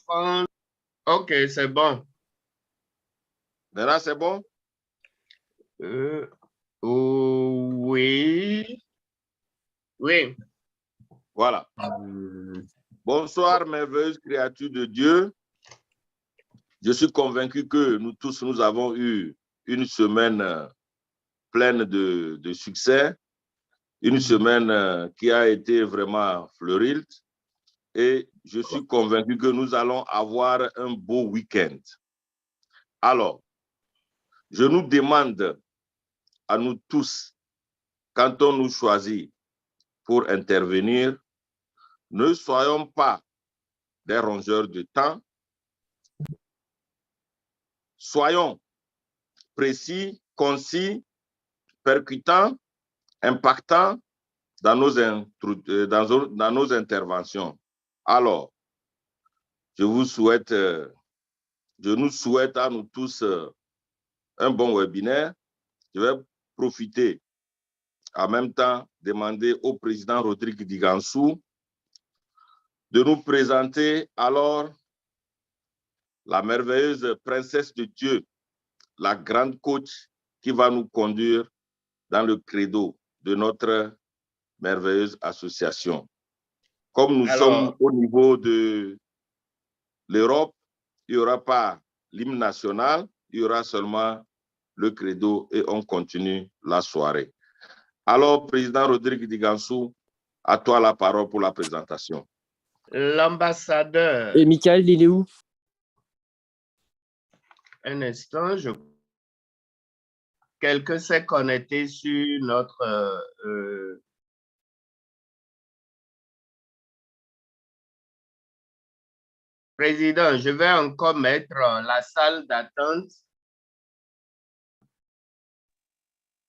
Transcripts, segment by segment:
enfants. OK, c'est bon. Maintenant, c'est bon? Oui. Oui. Voilà. Bonsoir, merveilleuse créature de Dieu. Je suis convaincu que nous tous, nous avons eu une semaine pleine de succès, une semaine qui a été vraiment fleurie. Et je suis convaincu que nous allons avoir un beau week-end. Alors, je nous demande à nous tous, quand on nous choisit pour intervenir, ne soyons pas des rongeurs de temps. Soyons précis, concis, percutants, impactants dans nos interventions. Alors, je nous souhaite à nous tous un bon webinaire. Je vais profiter en même temps demander au président Rodrigue Digansou de nous présenter alors la merveilleuse princesse de Dieu, la grande coach qui va nous conduire dans le credo de notre merveilleuse association. Comme nous sommes au niveau de l'Europe, il n'y aura pas l'hymne national, il y aura seulement le credo et on continue la soirée. Alors, président Rodrigue Digansou, à toi la parole pour la présentation. L'ambassadeur. Et Michael, il est où? Un instant, quelqu'un s'est connecté sur notre président. Je vais encore mettre la salle d'attente.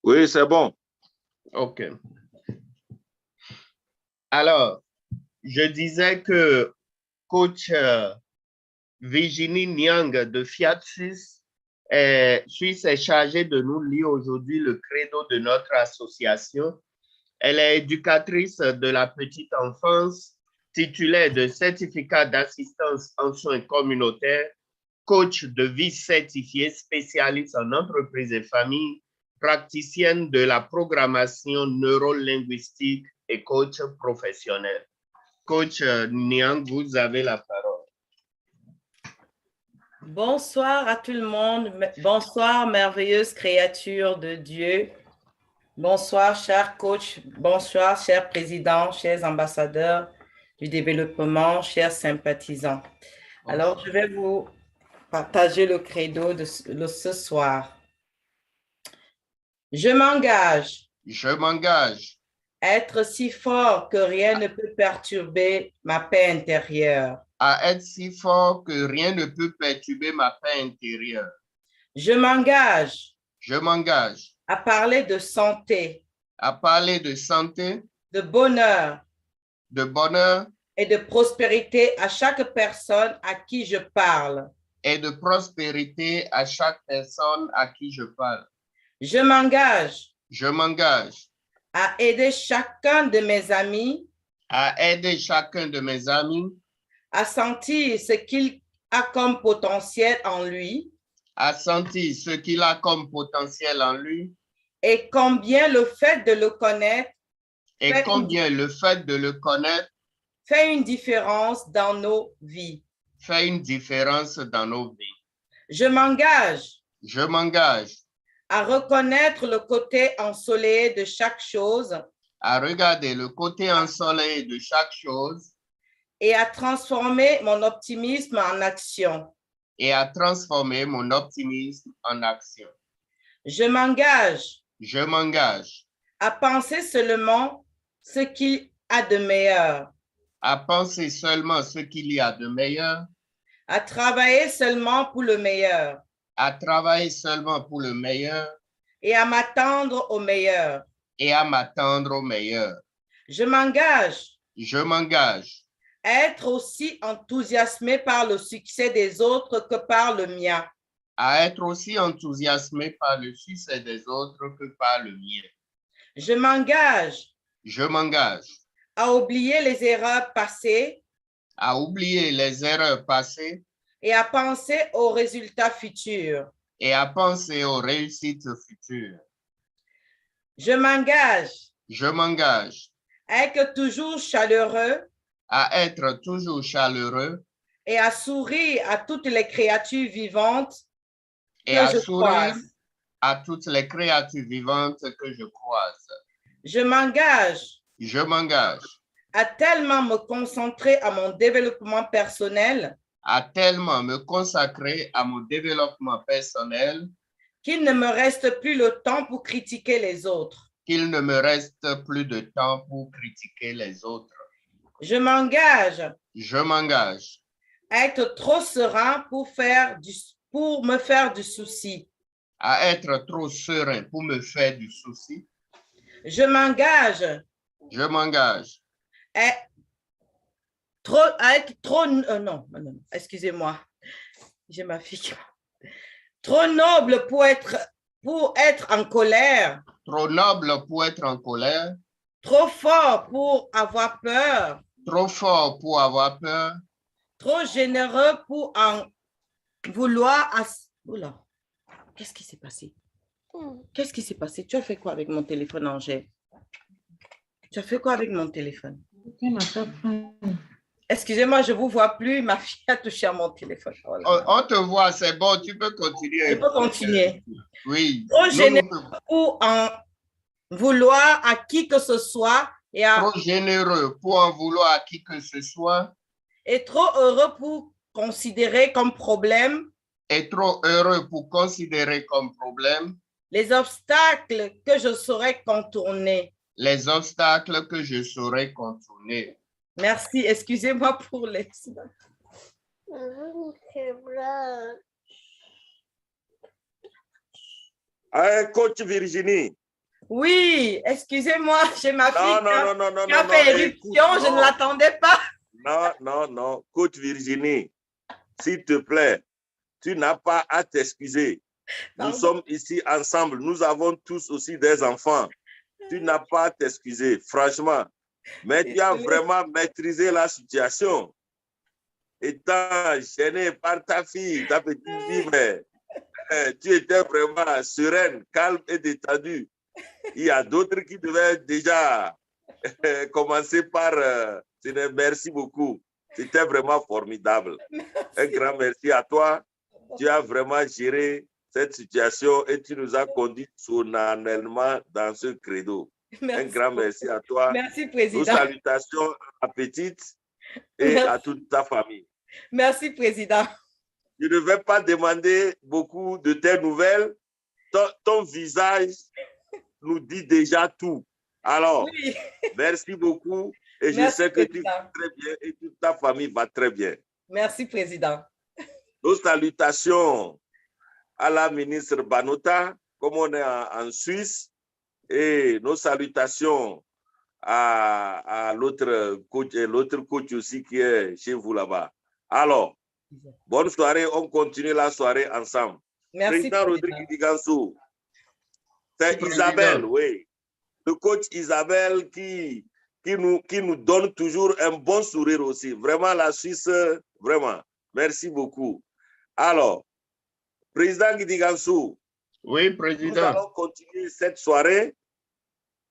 Oui, c'est bon. OK. Alors, je disais que coach Virginie Niang de Fiat Suisse est chargée de nous lire aujourd'hui le credo de notre association. Elle est éducatrice de la petite enfance, titulaire de certificat d'assistance en soins communautaires, coach de vie certifié, spécialiste en entreprise et famille, praticienne de la programmation neurolinguistique et coach professionnel. Coach Niang, vous avez la parole. Bonsoir à tout le monde. Bonsoir, merveilleuse créature de Dieu. Bonsoir, cher coach. Bonsoir, cher président, chers ambassadeurs du développement, chers sympathisants. Alors, je vais vous partager le credo de ce soir. Je m'engage. Je m'engage. Être si fort que rien ne peut perturber ma paix intérieure. À être si fort que rien ne peut perturber ma paix intérieure. Je m'engage. Je m'engage. À parler de santé. À parler de santé. De bonheur. De bonheur. Et de prospérité à chaque personne à qui je parle. Et de prospérité à chaque personne à qui je parle. Je m'engage. Je m'engage. À aider chacun de mes amis. À aider chacun de mes amis. À sentir ce qu'il a comme potentiel en lui. À sentir ce qu'il a comme potentiel en lui. Et combien le fait de le connaître. Et combien le fait de le connaître. Fait une différence dans nos vies. Fait une différence dans nos vies. Je m'engage. Je m'engage. À reconnaître le côté ensoleillé de chaque chose. À regarder le côté ensoleillé de chaque chose. Et à transformer mon optimisme en action. Et à transformer mon optimisme en action. Je m'engage. Je m'engage. À penser seulement ce qu'il a de meilleur. À penser seulement ce qu'il y a de meilleur. À travailler seulement pour le meilleur. À travailler seulement pour le meilleur. Et à m'attendre au meilleur. Et à m'attendre au meilleur. Je m'engage. Je m'engage. À être aussi enthousiasmé par le succès des autres que par le mien. À être aussi enthousiasmé par le succès des autres que par le mien. Je m'engage. Je m'engage. À oublier les erreurs passées. à oublier les erreurs passées et à penser aux résultats futurs. et à penser aux réussites futures. Je m'engage Je m'engage à être toujours chaleureux à être toujours chaleureux et à sourire à toutes les créatures vivantes et que à je sourire croise. à toutes les créatures vivantes que je croise. Je m'engage Je m'engage à tellement me concentrer à mon développement personnel à tellement me consacrer à mon développement personnel qu'il ne me reste plus le temps pour critiquer les autres. qu'il ne me reste plus de temps pour critiquer les autres. Je m'engage Je m'engage à être trop serein pour me faire du souci. à être trop serein pour me faire du souci. Je m'engage Je m'engage à être trop non, excusez-moi, j'ai ma fille. Trop noble pour être en colère. trop noble pour être en colère. Trop fort pour avoir peur. Trop fort pour avoir peur. Trop généreux pour en vouloir. Oula, qu'est-ce qui s'est passé? Qu'est-ce qui s'est passé? Tu as fait quoi avec mon téléphone, Angèle? Tu as fait quoi avec mon téléphone? Excusez-moi, je ne vous vois plus. Ma fille a touché à mon téléphone. Oh là là. On te voit, c'est bon, tu peux continuer. Je peux continuer. Oui. Trop généreux pour en vouloir à qui que ce soit. Trop généreux pour en vouloir à qui que ce soit. Et trop heureux pour considérer comme problème. Et trop heureux pour considérer comme problème. Les obstacles que je saurais contourner. Les obstacles que je saurais contourner. Merci, excusez-moi pour les... Coach Virginie. Oui, excusez-moi, j'ai ma fille qui a fait éruption, je ne l'attendais pas. Non, Coach Virginie, s'il te plaît, tu n'as pas à t'excuser. Nous sommes ici ensemble, nous avons tous aussi des enfants. Tu n'as pas à t'excuser, franchement. Mais tu as vraiment maîtrisé la situation. Étant gêné par ta fille, ta petite fille, mais tu étais vraiment sereine, calme et détendue. Il y a d'autres qui devaient déjà commencer par merci beaucoup. C'était vraiment formidable. Merci. Un grand merci à toi. Tu as vraiment géré cette situation et tu nous as conduit solennellement dans ce credo. Merci. Un grand merci à toi. Merci, Président. Nos salutations à Petite et à toute ta famille. Merci, Président. Je ne vais pas demander beaucoup de tes nouvelles. Ton visage nous dit déjà tout. Alors, oui. Merci beaucoup et je sais que tu vas très bien et toute ta famille va très bien. Merci, Président. Nos salutations à la ministre Banota, comme on est en Suisse, et nos salutations à l'autre coach aussi qui est chez vous là-bas. Alors, bonne soirée, on continue la soirée ensemble. Merci, Président Rodrigue Digansou, c'est Isabelle, oui. Le coach Isabelle qui nous donne toujours un bon sourire aussi. Vraiment, la Suisse, vraiment. Merci beaucoup. Alors, Président Digansou, oui, Président. Nous allons continuer cette soirée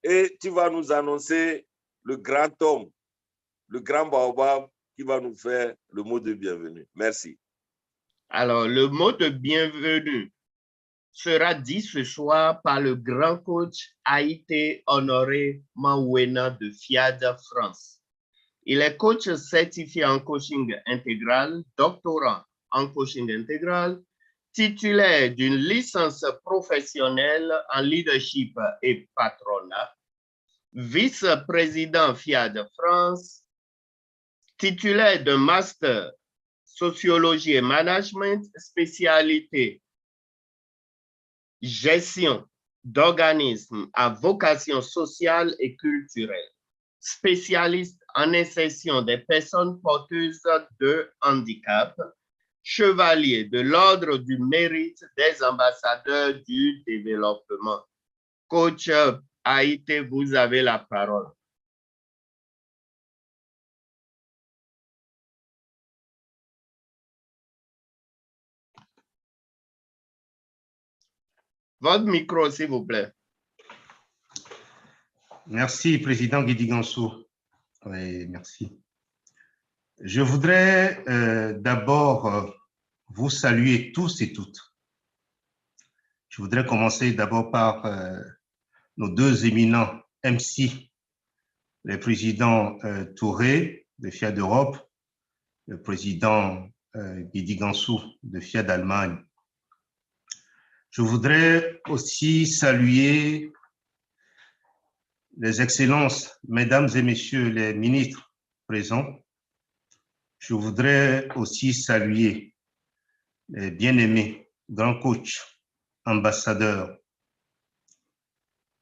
et tu vas nous annoncer le grand homme, le grand baobab qui va nous faire le mot de bienvenue. Merci. Alors, le mot de bienvenue sera dit ce soir par le grand coach Haïté Honoré Mawena de FIAD France. Il est coach certifié en coaching intégral, doctorant en coaching intégral, titulaire d'une licence professionnelle en leadership et patronat, vice-président FIAD France, titulaire d'un master sociologie et management, spécialité gestion d'organismes à vocation sociale et culturelle, spécialiste en insertion des personnes porteuses de handicap, chevalier de l'ordre du mérite des ambassadeurs du développement. Coach Haïté, vous avez la parole. Votre micro, s'il vous plaît. Merci, Président Guidi Gansou. Oui, merci. Je voudrais d'abord vous saluer tous et toutes. Je voudrais commencer d'abord par nos deux éminents MC, le président Touré de Fiat d'Europe, le président Guidi Gansou de Fiat d'Allemagne. Je voudrais aussi saluer les excellences, mesdames et messieurs les ministres présents. Je voudrais aussi saluer les bien-aimés grands coachs, ambassadeurs,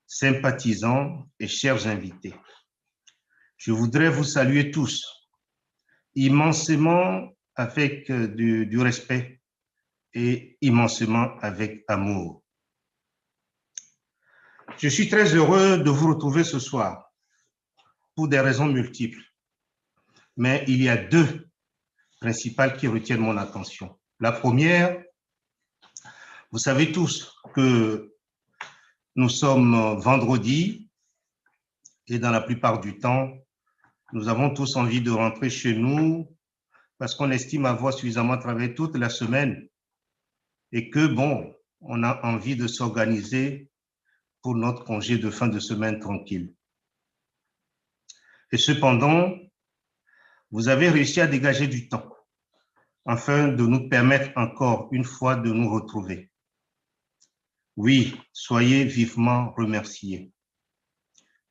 sympathisants et chers invités. Je voudrais vous saluer tous immensément avec du respect et immensément avec amour. Je suis très heureux de vous retrouver ce soir pour des raisons multiples, mais il y a deux principales qui retiennent mon attention. La première, vous savez tous que nous sommes vendredi et dans la plupart du temps, nous avons tous envie de rentrer chez nous parce qu'on estime avoir suffisamment travaillé toute la semaine et que, bon, on a envie de s'organiser pour notre congé de fin de semaine tranquille. Et cependant, vous avez réussi à dégager du temps afin de nous permettre encore une fois de nous retrouver. Oui, soyez vivement remerciés.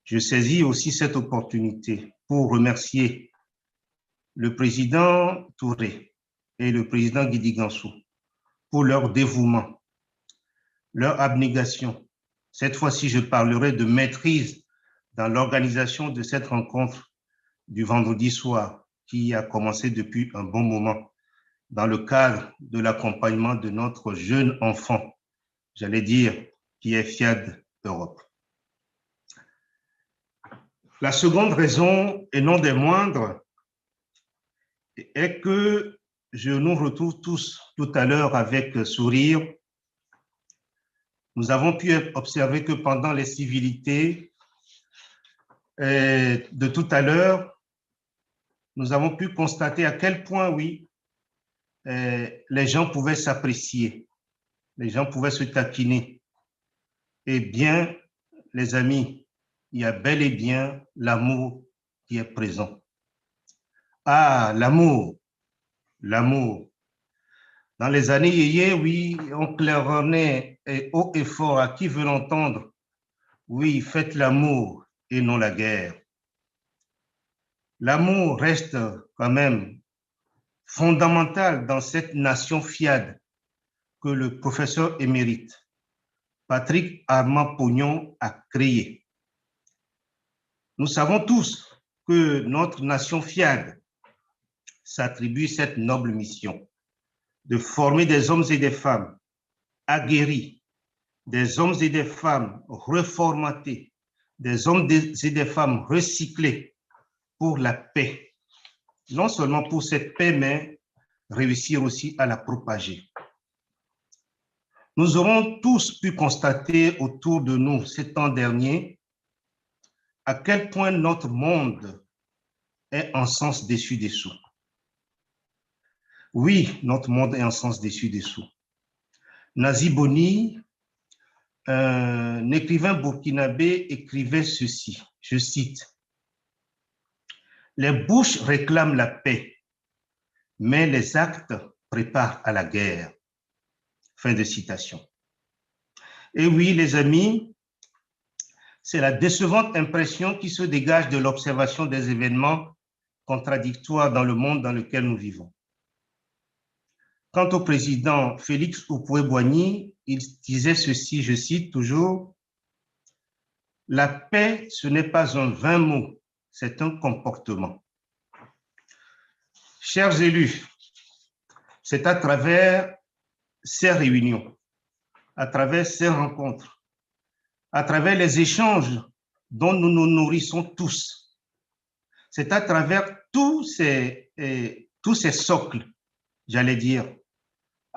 Je saisis aussi cette opportunité pour remercier le président Touré et le président Guidi Gansou pour leur dévouement, leur abnégation. Cette fois-ci, je parlerai de maîtrise dans l'organisation de cette rencontre du vendredi soir qui a commencé depuis un bon moment dans le cadre de l'accompagnement de notre jeune enfant, j'allais dire, qui est Fiat d'Europe. La seconde raison, et non des moindres, est que je nous retrouve tous tout à l'heure avec sourire. Nous avons pu observer que pendant les civilités de tout à l'heure, nous avons pu constater à quel point, oui, les gens pouvaient s'apprécier, les gens pouvaient se taquiner. Eh bien, les amis, il y a bel et bien l'amour qui est présent. Ah, l'amour, l'amour. Dans les années yéyé, oui, on claironnait haut et fort à qui veut l'entendre. Oui, faites l'amour et non la guerre. L'amour reste quand même fondamental dans cette nation Fiat que le professeur émérite Patrick Armand Pognon a créée. Nous savons tous que notre nation Fiat s'attribue cette noble mission de former des hommes et des femmes aguerris, des hommes et des femmes reformatés, des hommes et des femmes recyclés pour la paix. Non seulement pour cette paix, mais réussir aussi à la propager. Nous aurons tous pu constater autour de nous ces temps derniers à quel point notre monde est en sens dessus-dessous. Oui, notre monde est en sens dessus-dessous. Nazi Boni, un écrivain burkinabé, écrivait ceci, je cite, « Les bouches réclament la paix, mais les actes préparent à la guerre. » Fin de citation. Et oui, les amis, c'est la décevante impression qui se dégage de l'observation des événements contradictoires dans le monde dans lequel nous vivons. Quant au président Félix Houphouët-Boigny, il disait ceci, je cite toujours, « La paix, ce n'est pas un vain mot, c'est un comportement. » Chers élus, c'est à travers ces réunions, à travers ces rencontres, à travers les échanges dont nous nous nourrissons tous. C'est à travers tous ces socles, j'allais dire,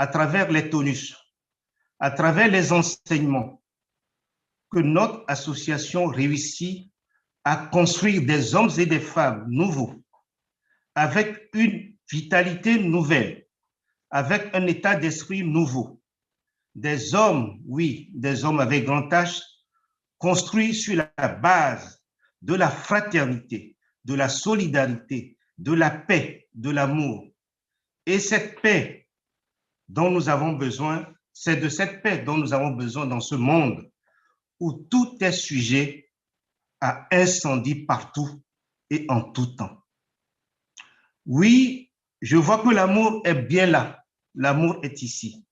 à travers les tonus, à travers les enseignements, que notre association réussit à construire des hommes et des femmes nouveaux, avec une vitalité nouvelle, avec un état d'esprit nouveau. Des hommes, oui, des hommes avec grand H, construits sur la base de la fraternité, de la solidarité, de la paix, de l'amour. Et cette paix dont nous avons besoin, c'est de cette paix dont nous avons besoin dans ce monde où tout est sujet à incendie partout et en tout temps. Oui, je vois que l'amour est bien là. L'amour est ici.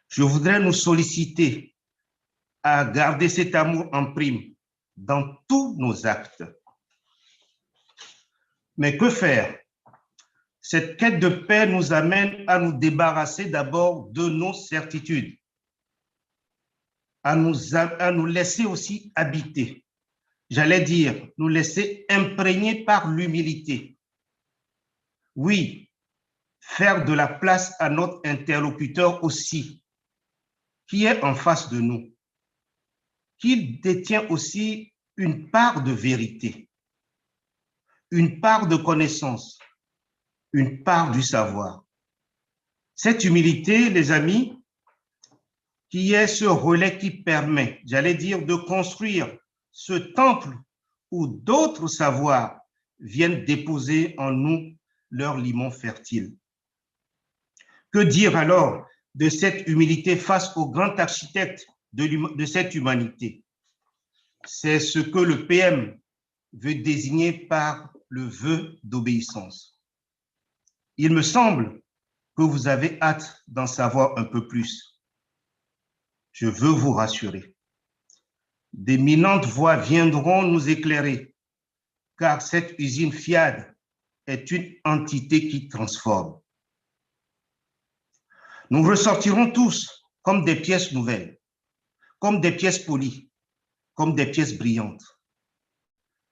Je voudrais nous solliciter à garder cet amour en prime dans tous nos actes. Mais que faire? Cette quête de paix nous amène à nous débarrasser d'abord de nos certitudes, à nous laisser aussi habiter. J'allais dire, nous laisser imprégner par l'humilité. Oui, faire de la place à notre interlocuteur aussi, qui est en face de nous, qui détient aussi une part de vérité, une part de connaissance, une part du savoir. Cette humilité, les amis, qui est ce relais qui permet, j'allais dire, de construire ce temple où d'autres savoirs viennent déposer en nous leur limon fertile. Que dire alors de cette humilité face au grand architecte de cette humanité? C'est ce que le PM veut désigner par le vœu d'obéissance. Il me semble que vous avez hâte d'en savoir un peu plus. Je veux vous rassurer. D'éminentes voix viendront nous éclairer, car cette usine FIAD est une entité qui transforme. Nous ressortirons tous comme des pièces nouvelles, comme des pièces polies, comme des pièces brillantes.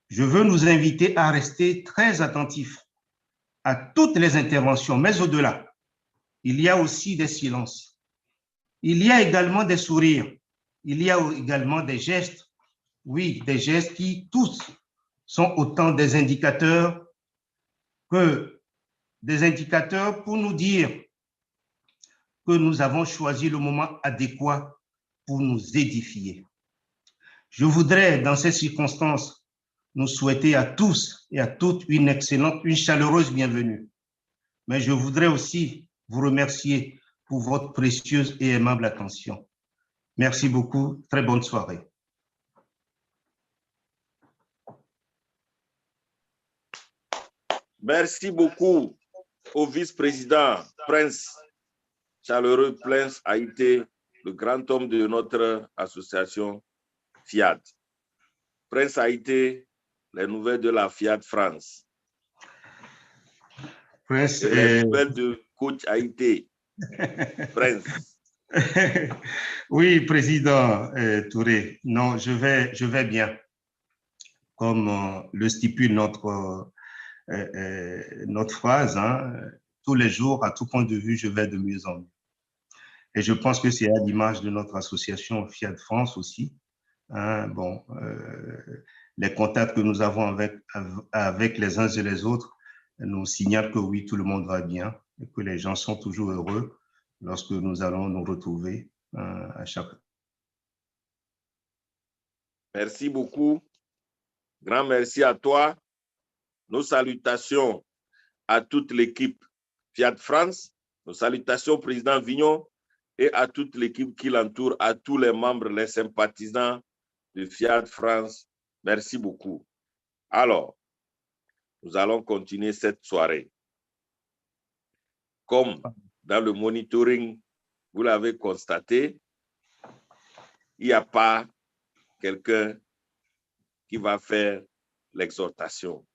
Je veux nous inviter à rester très attentifs à toutes les interventions, mais au-delà, il y a aussi des silences. Il y a également des sourires. Il y a également des gestes. Oui, des gestes qui tous sont autant des indicateurs pour nous dire que nous avons choisi le moment adéquat pour nous édifier. Je voudrais, dans ces circonstances, nous souhaiter à tous et à toutes une chaleureuse bienvenue. Mais je voudrais aussi vous remercier pour votre précieuse et aimable attention. Merci beaucoup. Très bonne soirée. Merci beaucoup au vice-président Prince Chaleureux Prince Haïté, le grand homme de notre association FIAD. Prince Haïté, les nouvelles de la FIAD France. Prince, les nouvelles de coach Haïté. Prince. Oui, président Touré. Non, je vais bien. Comme le stipule notre phrase, hein, tous les jours, à tout point de vue, je vais de mieux en mieux. Et je pense que c'est à l'image de notre association FIAD France aussi. Hein, bon, les contacts que nous avons avec les uns et les autres nous signalent que oui, tout le monde va bien et que les gens sont toujours heureux lorsque nous allons nous retrouver à chaque. Merci beaucoup. Grand merci à toi. Nos salutations à toute l'équipe FIAD France. Nos salutations au président Vignon et à toute l'équipe qui l'entoure, à tous les membres, les sympathisants de FIAD France. Merci beaucoup. Alors, nous allons continuer cette soirée. Comme dans le monitoring, vous l'avez constaté, il n'y a pas quelqu'un qui va faire l'exhortation.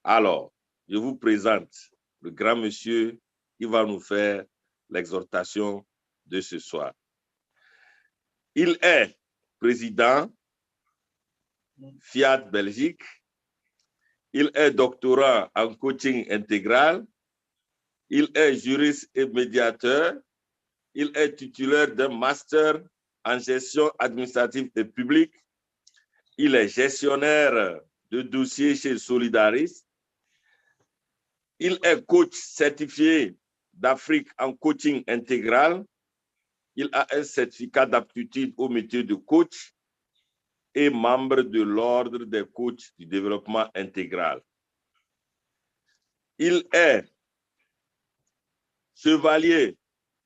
Alors, je vous présente le grand monsieur qui va nous faire l'exhortation de ce soir. Il est président FIAD Belgique. Il est doctorant en coaching intégral. Il est juriste et médiateur. Il est titulaire d'un master en gestion administrative et publique. Il est gestionnaire de dossiers chez Solidaris. Il est coach certifié d'Afrique en coaching intégral. Il a un certificat d'aptitude au métier de coach et membre de l'Ordre des coachs du développement intégral. Il est chevalier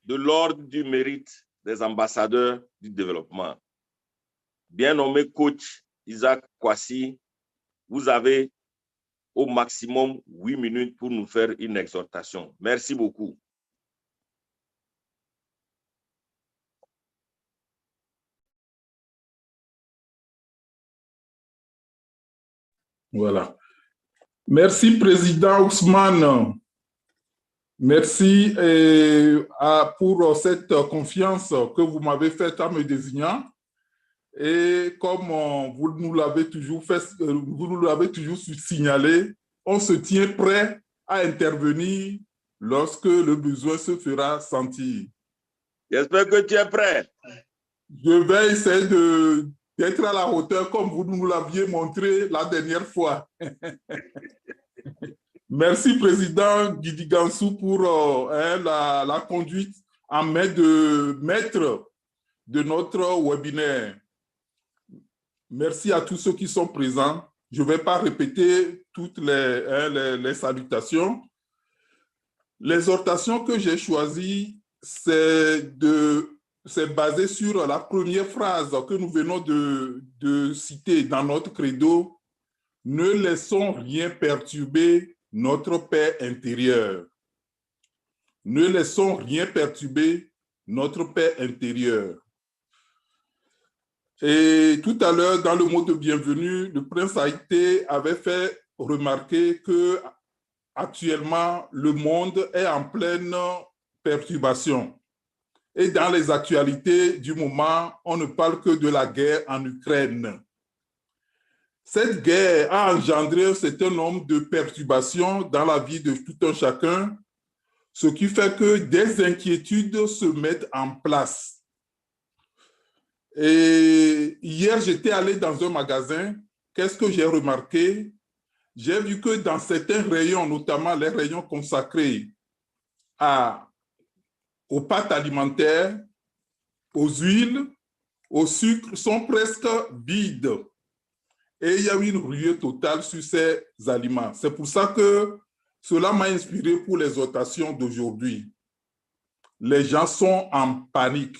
de l'Ordre du mérite des ambassadeurs du développement. Bien nommé coach Isaac Kwasi, vous avez au maximum 8 minutes pour nous faire une exhortation. Merci beaucoup. Voilà. Merci, Président Ousmane. Merci pour cette confiance que vous m'avez faite en me désignant. Et comme vous nous l'avez toujours signalé, on se tient prêt à intervenir lorsque le besoin se fera sentir. J'espère que tu es prêt. Je vais essayer d'être à la hauteur comme vous nous l'aviez montré la dernière fois. Merci, Président Guidi Gansou, pour la conduite en main de maître de notre webinaire. Merci à tous ceux qui sont présents. Je ne vais pas répéter toutes les salutations. L'exhortation que j'ai choisie, c'est basé sur la première phrase que nous venons de citer dans notre credo. Ne laissons rien perturber notre paix intérieure. Ne laissons rien perturber notre paix intérieure. Et tout à l'heure, dans le mot de bienvenue, le prince Haïté avait fait remarquer que actuellement, le monde est en pleine perturbation. Et dans les actualités du moment, on ne parle que de la guerre en Ukraine. Cette guerre a engendré un certain nombre de perturbations dans la vie de tout un chacun, ce qui fait que des inquiétudes se mettent en place. Et hier, j'étais allé dans un magasin. Qu'est-ce que j'ai remarqué? J'ai vu que dans certains rayons, notamment les rayons consacrés aux pâtes alimentaires, aux huiles, au sucre, sont presque vides. Et il y a eu une ruée totale sur ces aliments. C'est pour ça que cela m'a inspiré pour l'exhortation d'aujourd'hui. Les gens sont en panique.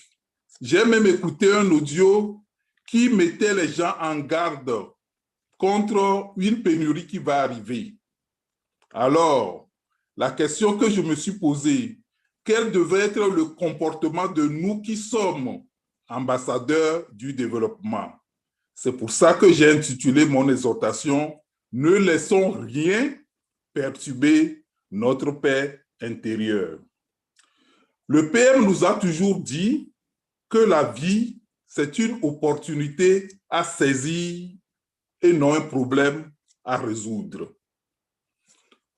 J'ai même écouté un audio qui mettait les gens en garde contre une pénurie qui va arriver. Alors, la question que je me suis posée, quel devait être le comportement de nous qui sommes ambassadeurs du développement? C'est pour ça que j'ai intitulé mon exhortation « Ne laissons rien perturber notre paix intérieure ». Le PM nous a toujours dit que la vie, c'est une opportunité à saisir et non un problème à résoudre.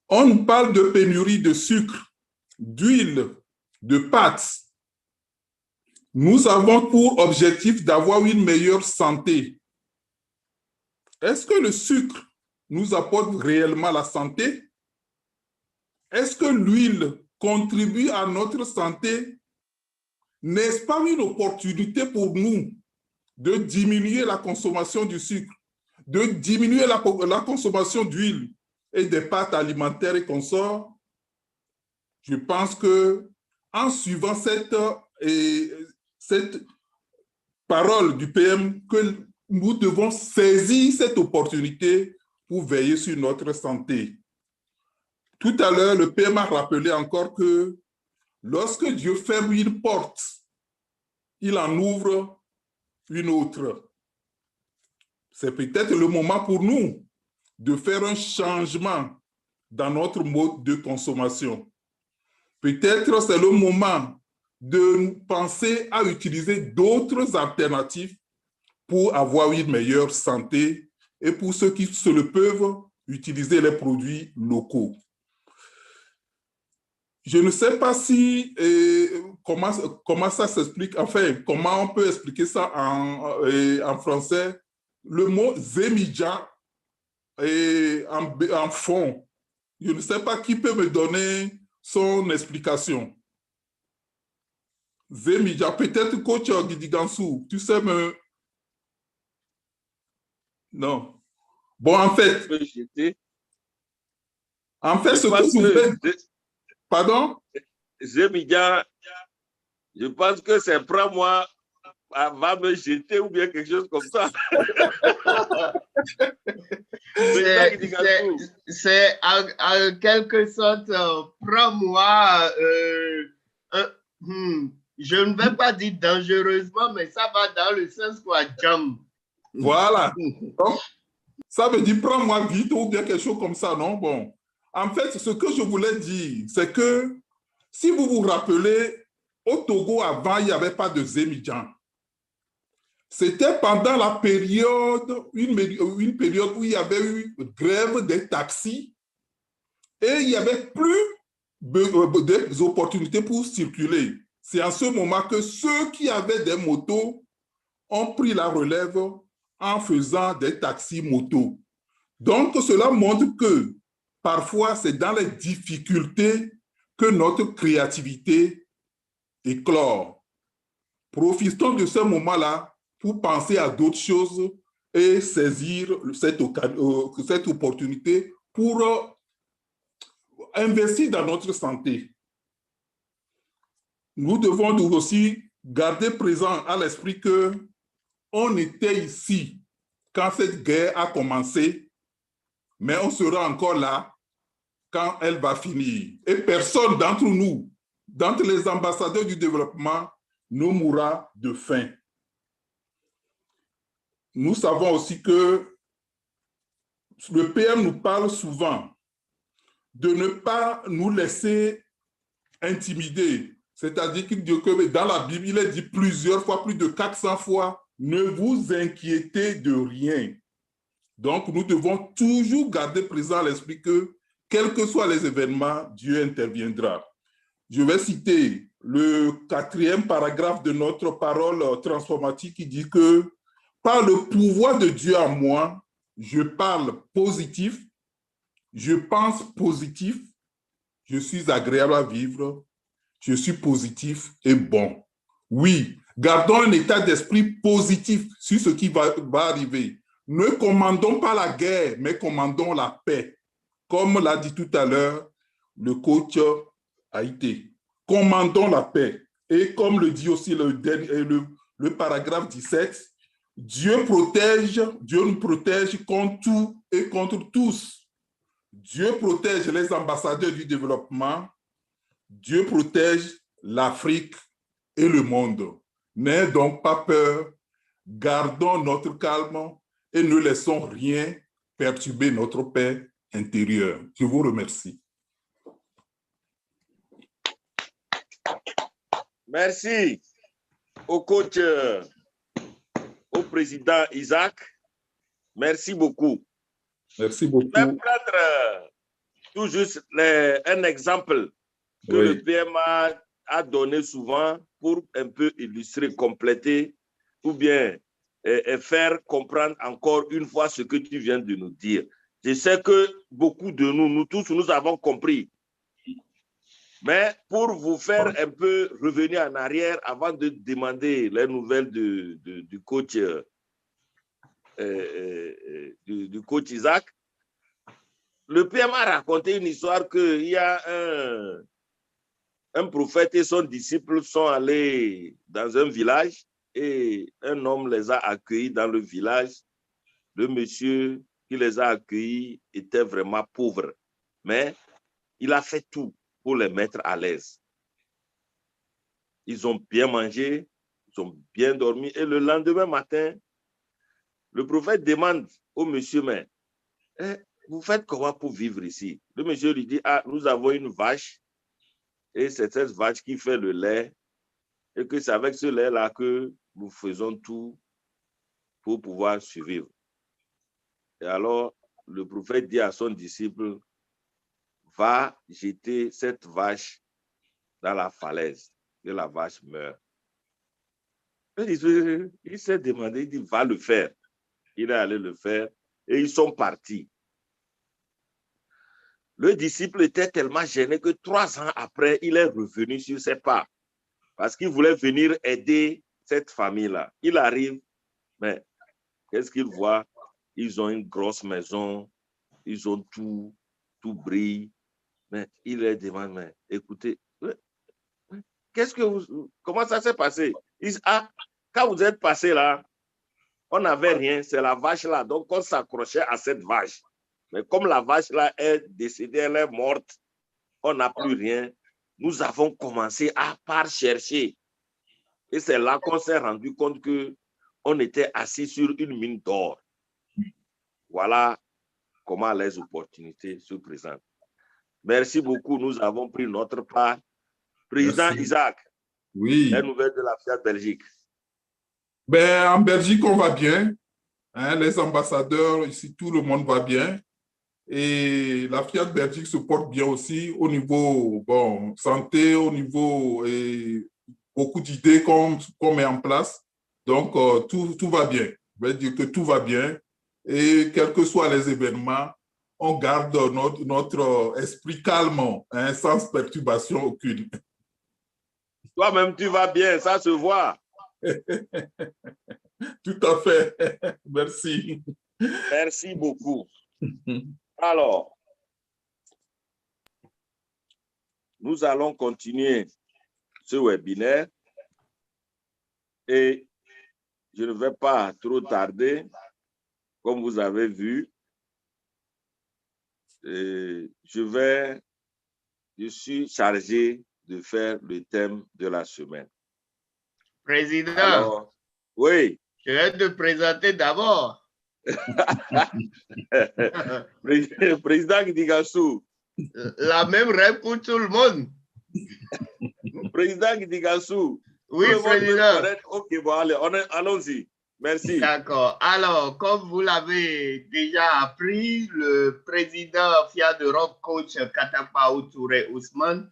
On nous parle de pénurie de sucre, d'huile, de pâtes. Nous avons pour objectif d'avoir une meilleure santé. Est-ce que le sucre nous apporte réellement la santé? Est-ce que l'huile contribue à notre santé? N'est-ce pas une opportunité pour nous de diminuer la consommation du sucre, de diminuer la consommation d'huile et des pâtes alimentaires et consorts? Je pense que en suivant cette parole du PM, que nous devons saisir cette opportunité pour veiller sur notre santé. Tout à l'heure, le PM a rappelé encore que lorsque Dieu ferme une porte, il en ouvre une autre. C'est peut-être le moment pour nous de faire un changement dans notre mode de consommation. Peut-être c'est le moment de penser à utiliser d'autres alternatives pour avoir une meilleure santé et pour ceux qui se le peuvent, utiliser les produits locaux. Je ne sais pas si comment ça s'explique, enfin, comment on peut expliquer ça en français? Le mot Zemidja est en fond. Je ne sais pas qui peut me donner son explication. Zemidja, peut-être coach Gidigansou, tu sais me... Non. Bon, en fait, ce que vous faites... Pardon? Zemidja, je pense que c'est prends-moi, va me jeter ou bien quelque chose comme ça. C'est en quelque sorte, prends-moi, je ne vais pas dire dangereusement, mais ça va dans le sens quoi, jump. Voilà. Donc, ça veut dire prends-moi vite ou bien quelque chose comme ça, non? Bon. En fait, ce que je voulais dire, c'est que si vous vous rappelez, au Togo, avant, il n'y avait pas de Zemidjan. C'était pendant la période, une période où il y avait eu grève des taxis et il n'y avait plus des opportunités pour circuler. C'est en ce moment que ceux qui avaient des motos ont pris la relève en faisant des taxis motos. Donc, cela montre que parfois, c'est dans les difficultés que notre créativité éclore. Profitons de ce moment-là pour penser à d'autres choses et saisir cette opportunité pour investir dans notre santé. Nous devons aussi garder présent à l'esprit qu'on était ici quand cette guerre a commencé, mais on sera encore là quand elle va finir. Et personne d'entre nous, d'entre les ambassadeurs du développement, ne mourra de faim. Nous savons aussi que le PM nous parle souvent de ne pas nous laisser intimider. C'est-à-dire qu'il dit que dans la Bible, il est dit plusieurs fois, plus de 400 fois, ne vous inquiétez de rien. Donc, nous devons toujours garder présent à l'esprit que, quels que soient les événements, Dieu interviendra. Je vais citer le 4e paragraphe de notre parole transformatique qui dit que par le pouvoir de Dieu en moi, je parle positif, je pense positif, je suis agréable à vivre, je suis positif et bon. Oui, gardons un état d'esprit positif sur ce qui va arriver. Ne commandons pas la guerre, mais commandons la paix. Comme l'a dit tout à l'heure le coach Haïté. Commandons la paix. Et comme le dit aussi le paragraphe 17, Dieu nous protège contre tout et contre tous. Dieu protège les ambassadeurs du développement. Dieu protège l'Afrique et le monde. N'ayez donc pas peur. Gardons notre calme et ne laissons rien perturber notre paix intérieure. Je vous remercie. Merci au coach, au président Isaac. Merci beaucoup. Merci beaucoup. Je vais prendre tout juste un exemple que le PMA a donné souvent pour un peu illustrer, compléter ou bien faire comprendre encore une fois ce que tu viens de nous dire. Je sais que beaucoup de nous tous, nous avons compris. Mais pour vous faire un peu revenir en arrière avant de demander les nouvelles du coach Isaac, le PMA a raconté une histoire qu'il y a un prophète et son disciple sont allés dans un village et un homme les a accueillis dans le village. Le monsieur qui les a accueillis était vraiment pauvre, mais il a fait tout pour les mettre à l'aise. Ils ont bien mangé, ils ont bien dormi et le lendemain matin, le prophète demande au monsieur, mais vous faites comment pour vivre ici? Le monsieur lui dit, nous avons une vache et c'est cette vache qui fait le lait et que c'est avec ce lait-là que nous faisons tout pour pouvoir survivre. Et alors, le prophète dit à son disciple, va jeter cette vache dans la falaise. que la vache meure. Il s'est demandé, il dit, va le faire. Il est allé le faire et ils sont partis. Le disciple était tellement gêné que 3 ans après, il est revenu sur ses pas parce qu'il voulait venir aider cette famille-là. Il arrive, mais qu'est-ce qu'il voit? Ils ont une grosse maison, ils ont tout brille. Mais il leur demande, mais écoutez, comment ça s'est passé? Ils disent, ah, quand vous êtes passé là, on n'avait rien, c'est la vache là, donc on s'accrochait à cette vache. Mais comme la vache là est décédée, elle est morte, on n'a plus rien. Nous avons commencé à part chercher. Et c'est là qu'on s'est rendu compte qu'on était assis sur une mine d'or. Voilà comment les opportunités se présentent. Merci beaucoup. Nous avons pris notre part. Président Merci. Isaac, Oui. les nouvelles de la Fiat Belgique. Ben, en Belgique, on va bien. Hein, les ambassadeurs, ici, tout le monde va bien. Et la Fiat Belgique se porte bien aussi au niveau santé, au niveau beaucoup d'idées qu'on met en place. Donc, tout va bien. Je vais dire que tout va bien. Et quels que soient les événements, on garde notre esprit calme, hein, sans perturbation aucune. Toi-même, tu vas bien, ça se voit. Tout à fait. Merci. Merci beaucoup. Alors, nous allons continuer ce webinaire et je ne vais pas trop tarder. Comme vous avez vu, je suis chargé de faire le thème de la semaine. Président, alors, oui. Je vais te présenter d'abord. Président Gidigassou. La même règle pour tout le monde. Président Gidigassou. Oui, président. Ok, bon, allez, allons-y. Merci. D'accord. Alors, comme vous l'avez déjà appris, le président Fiat Europe, coach Katapao Touré Ousmane,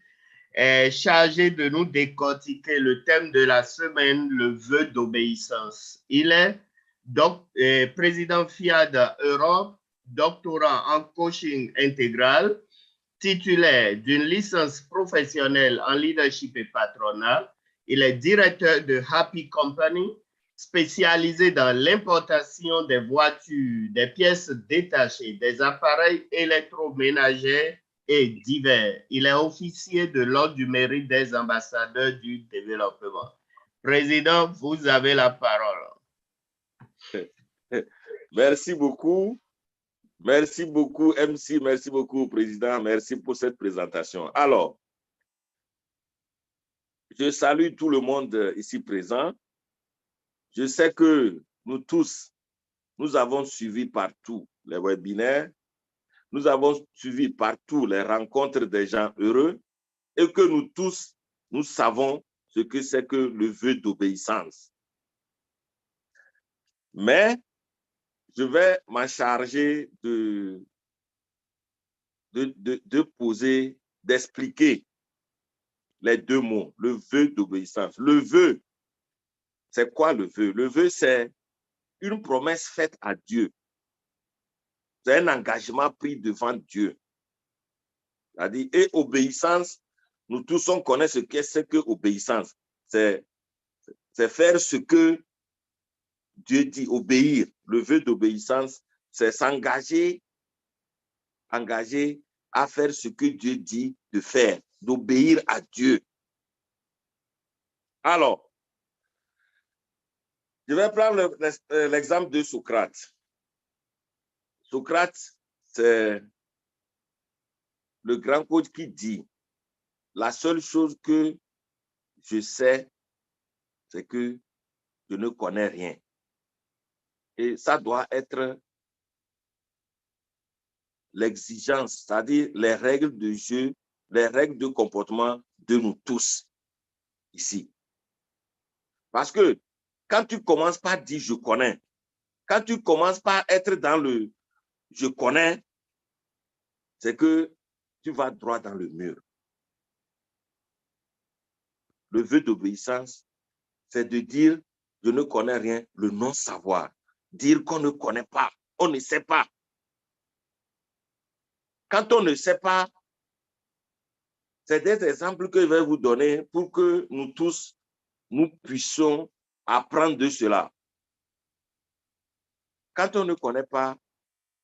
est chargé de nous décortiquer le thème de la semaine, le vœu d'obéissance. Il est président Fiat Europe, doctorant en coaching intégral, titulaire d'une licence professionnelle en leadership et patronat. Il est directeur de Happy Company, spécialisé dans l'importation des voitures, des pièces détachées, des appareils électroménagers et divers. Il est officier de l'Ordre du mérite des ambassadeurs du développement. Président, vous avez la parole. Merci beaucoup. Merci beaucoup, MC. Merci beaucoup, Président. Merci pour cette présentation. Alors, je salue tout le monde ici présent. Je sais que nous tous, nous avons suivi partout les webinaires, nous avons suivi partout les rencontres des gens heureux et que nous tous, nous savons ce que c'est que le vœu d'obéissance. Mais je vais m'en charger poser, d'expliquer les deux mots, le vœu d'obéissance. Le vœu, c'est quoi le vœu? Le vœu, c'est une promesse faite à Dieu. C'est un engagement pris devant Dieu. C'est-à-dire, et obéissance, nous tous on connaît ce qu'est ce que obéissance. C'est faire ce que Dieu dit, obéir. Le vœu d'obéissance, c'est s'engager à faire ce que Dieu dit de faire, d'obéir à Dieu. Alors, je vais prendre l'exemple de Socrate. Socrate, c'est le grand coach qui dit, la seule chose que je sais, c'est que je ne connais rien. Et ça doit être l'exigence, c'est-à-dire les règles de jeu, les règles de comportement de nous tous ici. Parce que quand tu commences par dire je connais, quand tu commences par être dans le je connais, c'est que tu vas droit dans le mur. le vœu d'obéissance, c'est de dire je ne connais rien, le non-savoir. Dire qu'on ne connaît pas, on ne sait pas. Quand on ne sait pas, c'est des exemples que je vais vous donner pour que nous tous, nous puissions apprendre de cela. Quand on ne connaît pas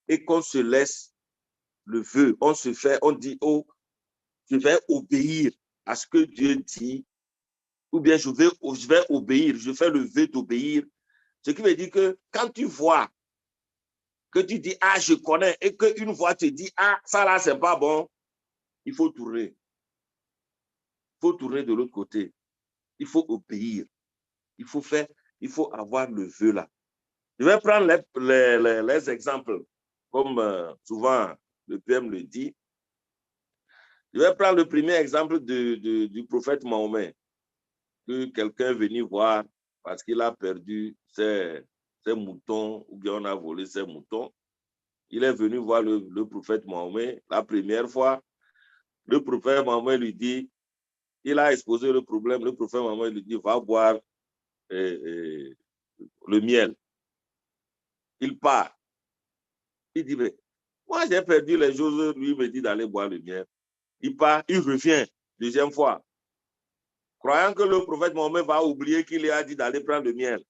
et qu'on se laisse le vœu, on dit, oh, je vais obéir à ce que Dieu dit, ou bien je vais obéir, je fais le vœu d'obéir. Ce qui veut dire que quand tu vois que tu dis, ah, je connais, et qu'une voix te dit, ah, ça là, c'est pas bon, il faut tourner. Il faut tourner de l'autre côté. Il faut obéir. Il faut avoir le vœu là. Je vais prendre les exemples, comme souvent le PM le dit. Je vais prendre le premier exemple du prophète Mahomet, que quelqu'un est venu voir parce qu'il a perdu ses moutons, ou bien on a volé ses moutons. Il est venu voir le prophète Mahomet. La première fois, le prophète Mahomet lui dit, il a exposé le problème, le prophète Mahomet lui dit, va boire le miel. Il part. Il dit, mais moi j'ai perdu les choses, lui me dit d'aller boire le miel. Il part, il revient, deuxième fois. Croyant que le prophète Mahomet va oublier qu'il lui a dit d'aller prendre le miel.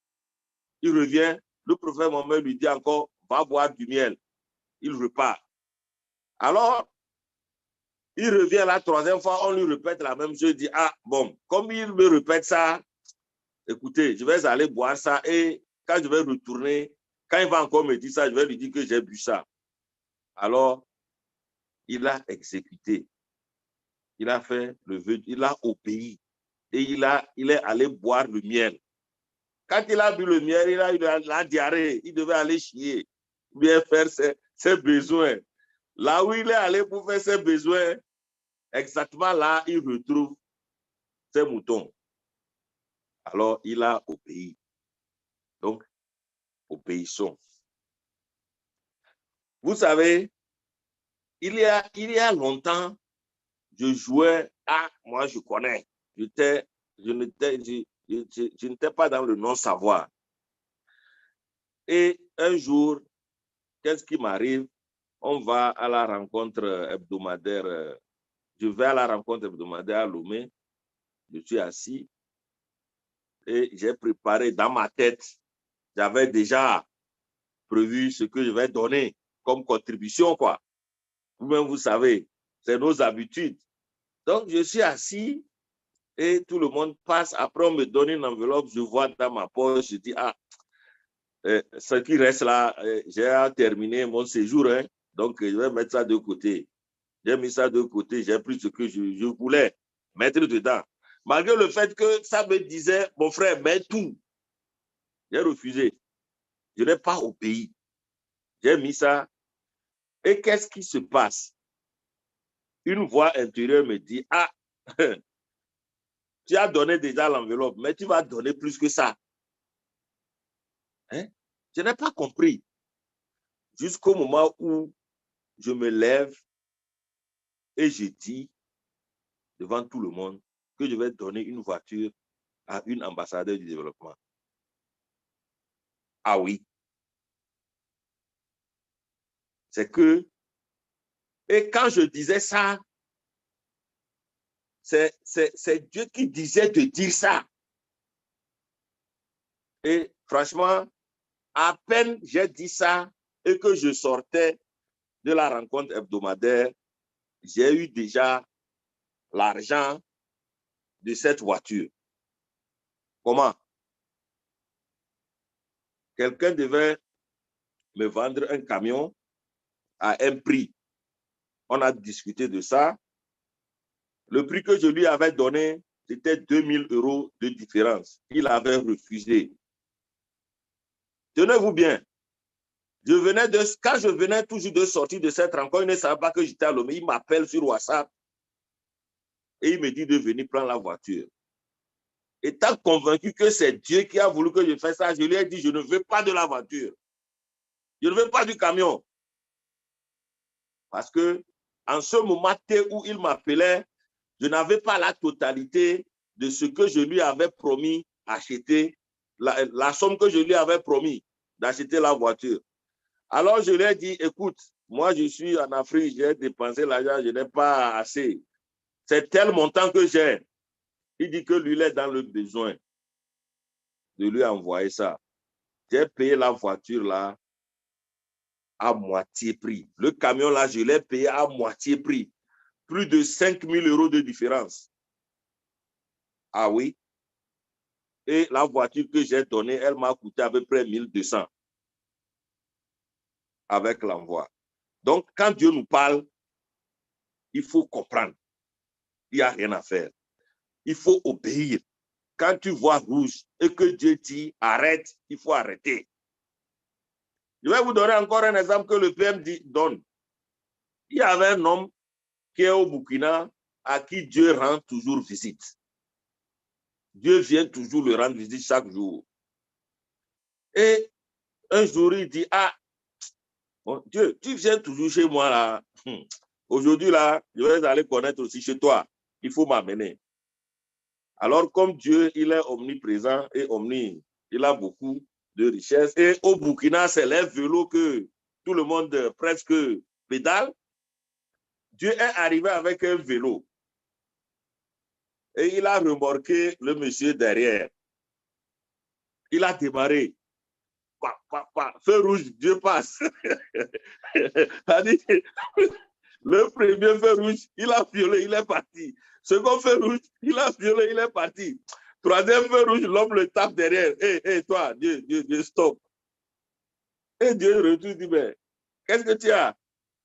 Il revient, le prophète Mahomet lui dit encore, va boire du miel. Il repart. Alors, il revient la troisième fois, on lui répète la même chose, il dit, ah bon, comme il me répète ça, écoutez, je vais aller boire ça et quand je vais retourner, quand il va encore me dire ça, je vais lui dire que j'ai bu ça. Alors, il a exécuté. Il a fait le vœu, il a obéi et il est allé boire le miel. Quand il a bu le miel, il a eu la diarrhée, il devait aller chier, bien faire ses besoins. Là où il est allé pour faire ses besoins, exactement là, il retrouve ses moutons. Alors, il a obéi. Donc, obéissons. Vous savez, il y a longtemps, je jouais à, moi je connais, je n'étais pas dans le non-savoir. Et un jour, qu'est-ce qui m'arrive? On va à la rencontre hebdomadaire. Je vais à la rencontre hebdomadaire à Lomé. Je suis assis et j'ai préparé dans ma tête. J'avais déjà prévu ce que je vais donner comme contribution, quoi. Vous-même, vous savez, c'est nos habitudes. Donc, je suis assis et tout le monde passe. Après, on me donne une enveloppe, je vois dans ma poche, je dis, ah, ce qui reste là, j'ai terminé mon séjour, hein, donc je vais mettre ça de côté. J'ai mis ça de côté, j'ai pris ce que je voulais mettre dedans. Malgré le fait que ça me disait, mon frère, mets tout. J'ai refusé. Je n'ai pas obéi. J'ai mis ça. Et qu'est-ce qui se passe? Une voix intérieure me dit, ah, tu as donné déjà l'enveloppe, mais tu vas donner plus que ça. Hein? Je n'ai pas compris. Jusqu'au moment où je me lève et je dis devant tout le monde que je vais donner une voiture à une ambassadeur du développement. Ah oui. C'est que, et quand je disais ça, c'est Dieu qui disait de dire ça. Et franchement, à peine j'ai dit ça et que je sortais de la rencontre hebdomadaire, j'ai eu déjà l'argent de cette voiture. Comment? Quelqu'un devait me vendre un camion à un prix. On a discuté de ça. Le prix que je lui avais donné, c'était 2000 € de différence. Il avait refusé. Tenez-vous bien. Quand je venais toujours de sortir de cette rencontre, il ne savait pas que j'étais à Lomé. Il m'appelle sur WhatsApp et il me dit de venir prendre la voiture. Étant convaincu que c'est Dieu qui a voulu que je fasse ça, je lui ai dit, je ne veux pas de la voiture. Je ne veux pas du camion. Parce que en ce moment où il m'appelait, je n'avais pas la totalité de ce que je lui avais promis acheter, la somme que je lui avais promis d'acheter la voiture. Alors, je lui ai dit, écoute, moi, je suis en Afrique, j'ai dépensé l'argent, je n'ai pas assez. C'est tel montant que j'ai. Il dit que lui, il est dans le besoin de lui envoyer ça. J'ai payé la voiture là à moitié prix. Le camion là, je l'ai payé à moitié prix. Plus de 5 000 € de différence. Ah oui. Et la voiture que j'ai donnée, elle m'a coûté à peu près 1200 avec l'envoi. Donc, quand Dieu nous parle, il faut comprendre. Il n'y a rien à faire. Il faut obéir. Quand tu vois rouge et que Dieu dit arrête, il faut arrêter. Je vais vous donner encore un exemple que le PM donne. Il y avait un homme qui est au Burkina à qui Dieu rend toujours visite. Dieu vient toujours le rendre visite chaque jour. Et un jour, il dit, ah, bon, Dieu, tu viens toujours chez moi là. Aujourd'hui, là, je vais aller connaître aussi chez toi. Il faut m'amener. Alors, comme Dieu, il est omniprésent et il a beaucoup de richesses. Et au Burkina, c'est les vélos que tout le monde presque pédale. Dieu est arrivé avec un vélo. Et il a remorqué le monsieur derrière. Il a démarré. Feu rouge, Dieu passe. Le premier feu rouge, il a violé, il est parti. Second feu rouge, il a violé, il est parti. Troisième feu rouge, l'homme le tape derrière. Hé, toi, Dieu, stop. Et Dieu retourne, dit, mais qu'est-ce que tu as?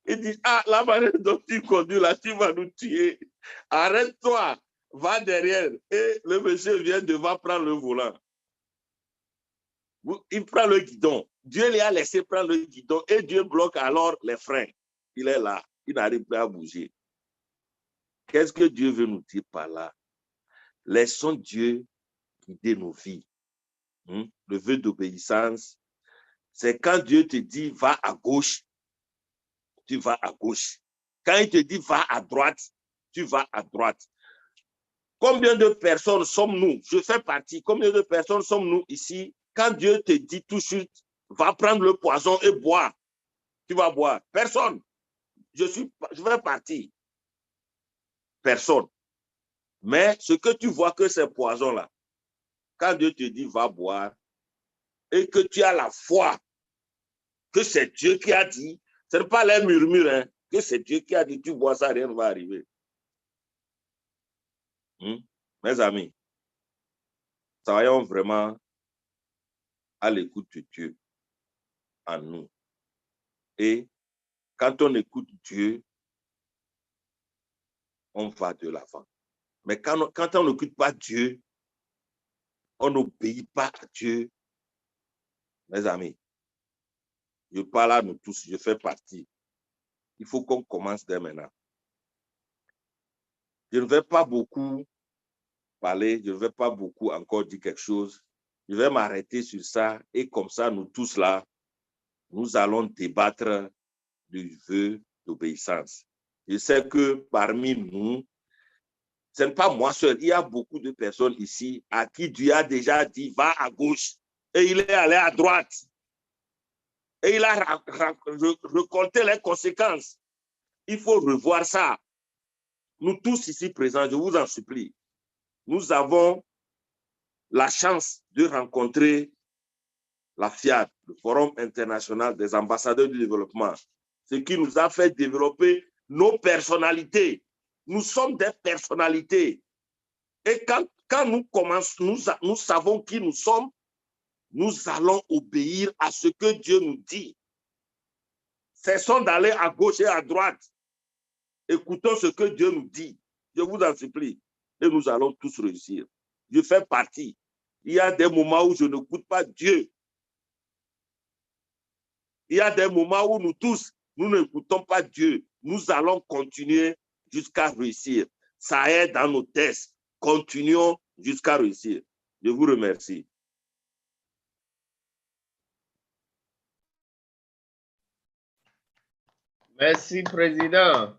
Il dit, ah, la manière dont tu conduis là, tu vas nous tuer. Arrête-toi, va derrière. Et le monsieur vient devant prendre le volant. Il prend le guidon. Dieu lui a laissé prendre le guidon et Dieu bloque alors les freins. Il est là, il n'arrive pas à bouger. Qu'est-ce que Dieu veut nous dire par là? Laissons Dieu guider nos vies. Le vœu d'obéissance, c'est quand Dieu te dit va à gauche, tu vas à gauche. Quand il te dit va à droite, tu vas à droite. Combien de personnes sommes-nous? Je fais partie. Combien de personnes sommes-nous ici? Quand Dieu te dit tout de suite, va prendre le poison et boire, tu vas boire. Personne. Je vais partir. Personne. Mais ce que tu vois que c'est poison là, quand Dieu te dit va boire et que tu as la foi que c'est Dieu qui a dit, ce n'est pas les murmures, hein, que c'est Dieu qui a dit tu bois ça, rien ne va arriver. Mes amis, soyons vraiment à l'écoute de Dieu en nous. Et quand on écoute Dieu, on va de l'avant. Mais quand on n'écoute pas Dieu, on n'obéit pas à Dieu, mes amis, je parle à nous tous, je fais partie. Il faut qu'on commence dès maintenant. Je ne vais pas beaucoup parler, je ne vais pas beaucoup encore dire quelque chose. Je vais m'arrêter sur ça et comme ça, nous tous là, nous allons débattre du vœu d'obéissance. Je sais que parmi nous, ce n'est pas moi seul, il y a beaucoup de personnes ici à qui Dieu a déjà dit va à gauche et il est allé à droite. Et il a récolté les conséquences. Il faut revoir ça. Nous tous ici présents, je vous en supplie, nous avons la chance de rencontrer la FIAD, le Forum international des ambassadeurs du développement, ce qui nous a fait développer nos personnalités. Nous sommes des personnalités. Et quand nous commençons, nous savons qui nous sommes, nous allons obéir à ce que Dieu nous dit. Cessons d'aller à gauche et à droite. Écoutons ce que Dieu nous dit. Je vous en supplie. Et nous allons tous réussir. Je fais partie. Il y a des moments où je n'écoute pas Dieu. Il y a des moments où nous tous, nous n'écoutons pas Dieu. Nous allons continuer jusqu'à réussir. Ça est dans nos tests. Continuons jusqu'à réussir. Je vous remercie. Merci, Président.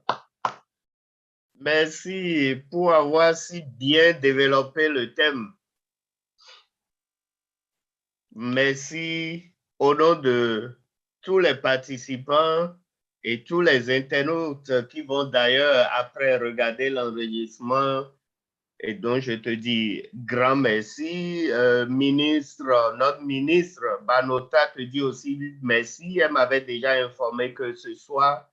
Merci pour avoir si bien développé le thème. Merci au nom de tous les participants et tous les internautes qui vont d'ailleurs après regarder l'enregistrement. Et donc, je te dis grand merci. Notre ministre Banota te dit aussi merci. Elle m'avait déjà informé que ce soir,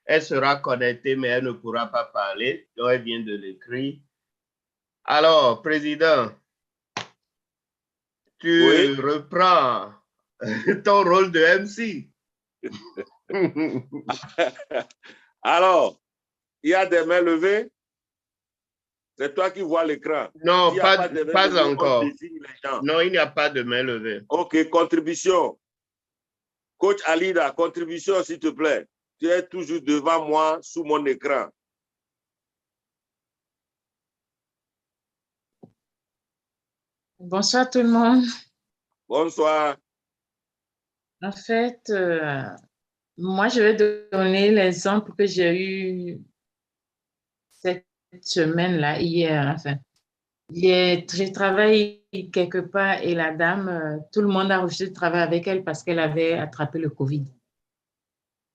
elle sera connectée, mais elle ne pourra pas parler. Donc, elle vient de l'écrire. Alors, Président, tu reprends ton rôle de MC. Alors, il y a des mains levées. C'est toi qui vois l'écran. Non, pas levées, encore. Non, il n'y a pas de main levée. OK, contribution. Coach Alida, contribution, s'il te plaît. Tu es toujours devant moi sous mon écran. Bonsoir tout le monde. Bonsoir. En fait, moi, je vais donner l'exemple que j'ai eu cette semaine-là, hier. Enfin, je travaille quelque part et la dame, tout le monde a refusé de travailler avec elle parce qu'elle avait attrapé le Covid.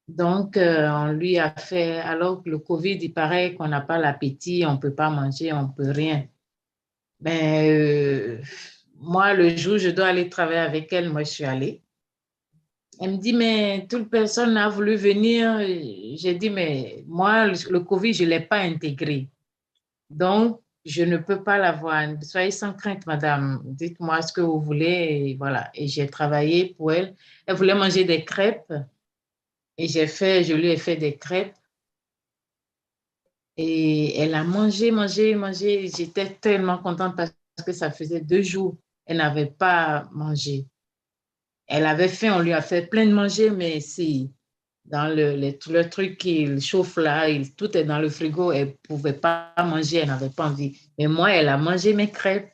Donc, on lui a fait, alors que le Covid, il paraît qu'on n'a pas l'appétit, on ne peut pas manger, on ne peut rien. Ben, moi, le jour où je dois aller travailler avec elle, moi, je suis allée. Elle me dit, mais toute personne n'a voulu venir. J'ai dit, mais moi, le Covid, je ne l'ai pas intégré. Donc, je ne peux pas l'avoir. Soyez sans crainte, madame. Dites-moi ce que vous voulez. Et voilà. Et j'ai travaillé pour elle. Elle voulait manger des crêpes. Et je lui ai fait des crêpes. Et elle a mangé. J'étais tellement contente parce que ça faisait 2 jours. Elle n'avait pas mangé. Elle avait faim, on lui a fait plein de manger, mais si dans le truc qu'il chauffe là, tout est dans le frigo, elle ne pouvait pas manger, elle n'avait pas envie. Mais moi, elle a mangé mes crêpes.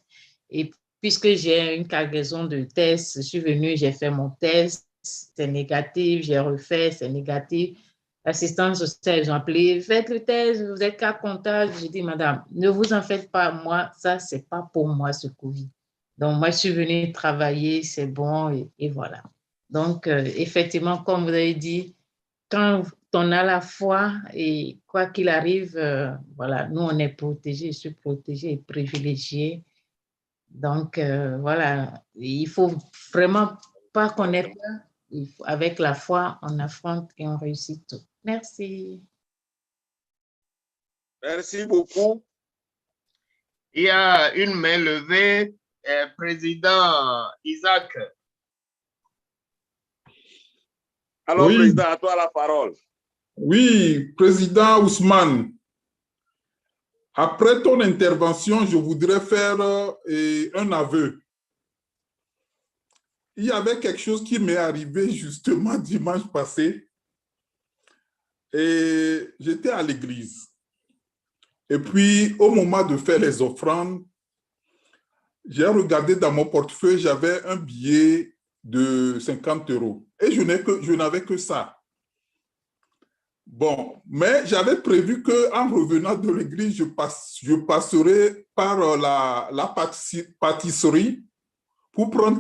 Et puisque j'ai une cargaison de tests, je suis venue, j'ai fait mon test, c'est négatif, j'ai refait, c'est négatif. L'assistance sociale, j'ai appelé, faites le test, vous êtes cas contact. J'ai dit, madame, ne vous en faites pas, moi, ça, ce n'est pas pour moi ce Covid. Donc, moi, je suis venue travailler, c'est bon, et voilà. Donc, effectivement, comme vous avez dit, quand on a la foi et quoi qu'il arrive, voilà, nous, on est protégés, je suis protégée et privilégiée. Donc, voilà, il faut vraiment pas qu'on ait peur. Avec la foi, on affronte et on réussit tout. Merci. Merci beaucoup. Il y a une main levée. Président Isaac. Alors, Oui. Président, à toi la parole. Oui, Président Ousmane, après ton intervention, je voudrais faire un aveu. Il y avait quelque chose qui m'est arrivé justement dimanche passé et j'étais à l'église. Et puis, au moment de faire les offrandes, j'ai regardé dans mon portefeuille, j'avais un billet de 50 € et je n'avais que ça. Bon, mais j'avais prévu qu'en revenant de l'église, je passerai par la pâtisserie pour prendre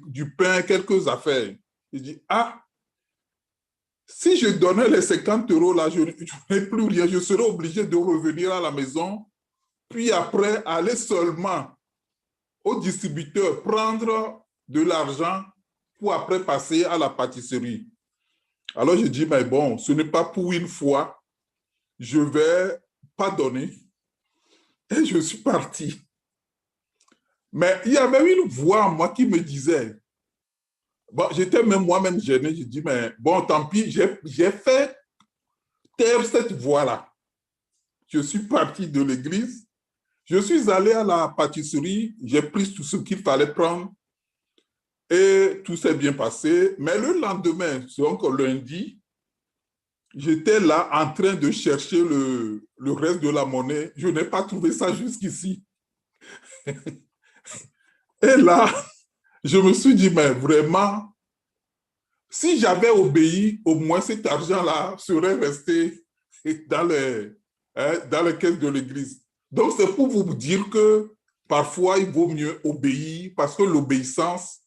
du pain, quelques affaires. Je dis, ah, si je donnais les 50 € là, je n'ai plus rien, je serais obligé de revenir à la maison, puis après aller seulement au distributeur, prendre de l'argent pour après passer à la pâtisserie. Alors je dis, mais bon, ce n'est pas pour une fois, je ne vais pas donner. Et je suis parti. Mais il y avait une voix en moi qui me disait, bon, j'étais même moi-même gêné, je dis, mais bon, tant pis, j'ai fait taire cette voix-là. Je suis parti de l'église, je suis allé à la pâtisserie, j'ai pris tout ce qu'il fallait prendre et tout s'est bien passé. Mais le lendemain, c'est encore lundi, j'étais là en train de chercher le reste de la monnaie. Je n'ai pas trouvé ça jusqu'ici. Et là, je me suis dit, mais vraiment, si j'avais obéi, au moins cet argent-là serait resté dans dans les caisses de l'Église. Donc, c'est pour vous dire que parfois, il vaut mieux obéir parce que l'obéissance,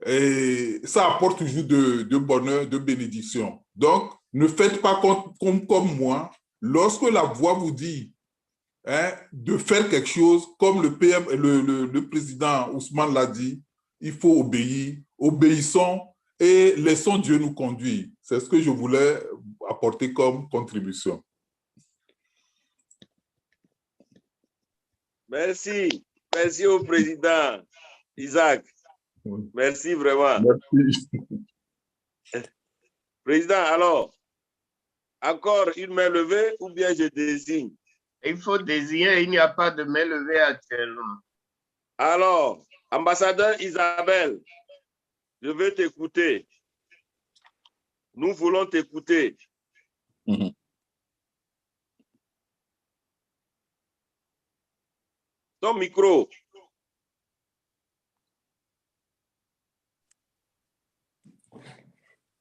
ça apporte toujours de bonheur, de bénédiction. Donc, ne faites pas comme moi. Lorsque la voix vous dit de faire quelque chose, comme le président Ousmane l'a dit, il faut obéir. Obéissons et laissons Dieu nous conduire. C'est ce que je voulais apporter comme contribution. Merci. Merci au président Isaac. Oui. Merci vraiment. Merci. Président, alors, encore une main levée ou bien je désigne? Il faut désigner, il n'y a pas de main levée actuellement. Alors, ambassadeur Isabelle, je veux t'écouter. Nous voulons t'écouter. Ton micro.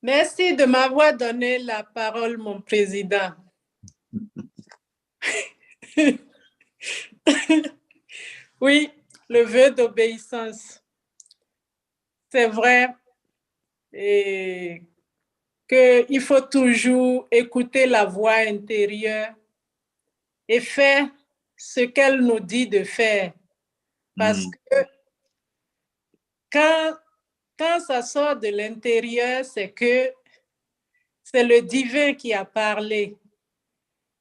Merci de m'avoir donné la parole, mon président. Oui, le vœu d'obéissance. C'est vrai qu'il faut toujours écouter la voix intérieure et faire ce qu'elle nous dit de faire. Parce que quand ça sort de l'intérieur, c'est que c'est le divin qui a parlé.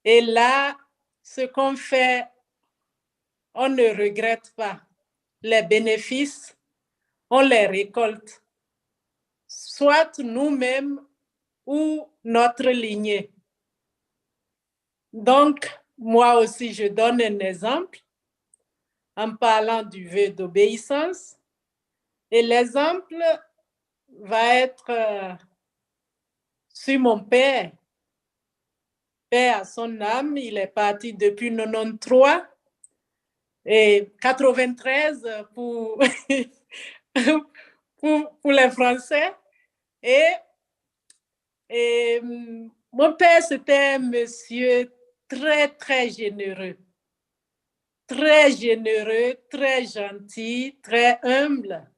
Et là, ce qu'on fait, on ne regrette pas. Les bénéfices, on les récolte, soit nous-mêmes ou notre lignée. Donc, moi aussi, je donne un exemple en parlant du vœu d'obéissance. Et l'exemple va être sur mon père. Père à son âme, il est parti depuis 93 et 93 pour les Français. Et mon père, c'était un monsieur très, très généreux. Très généreux, très gentil, très humble.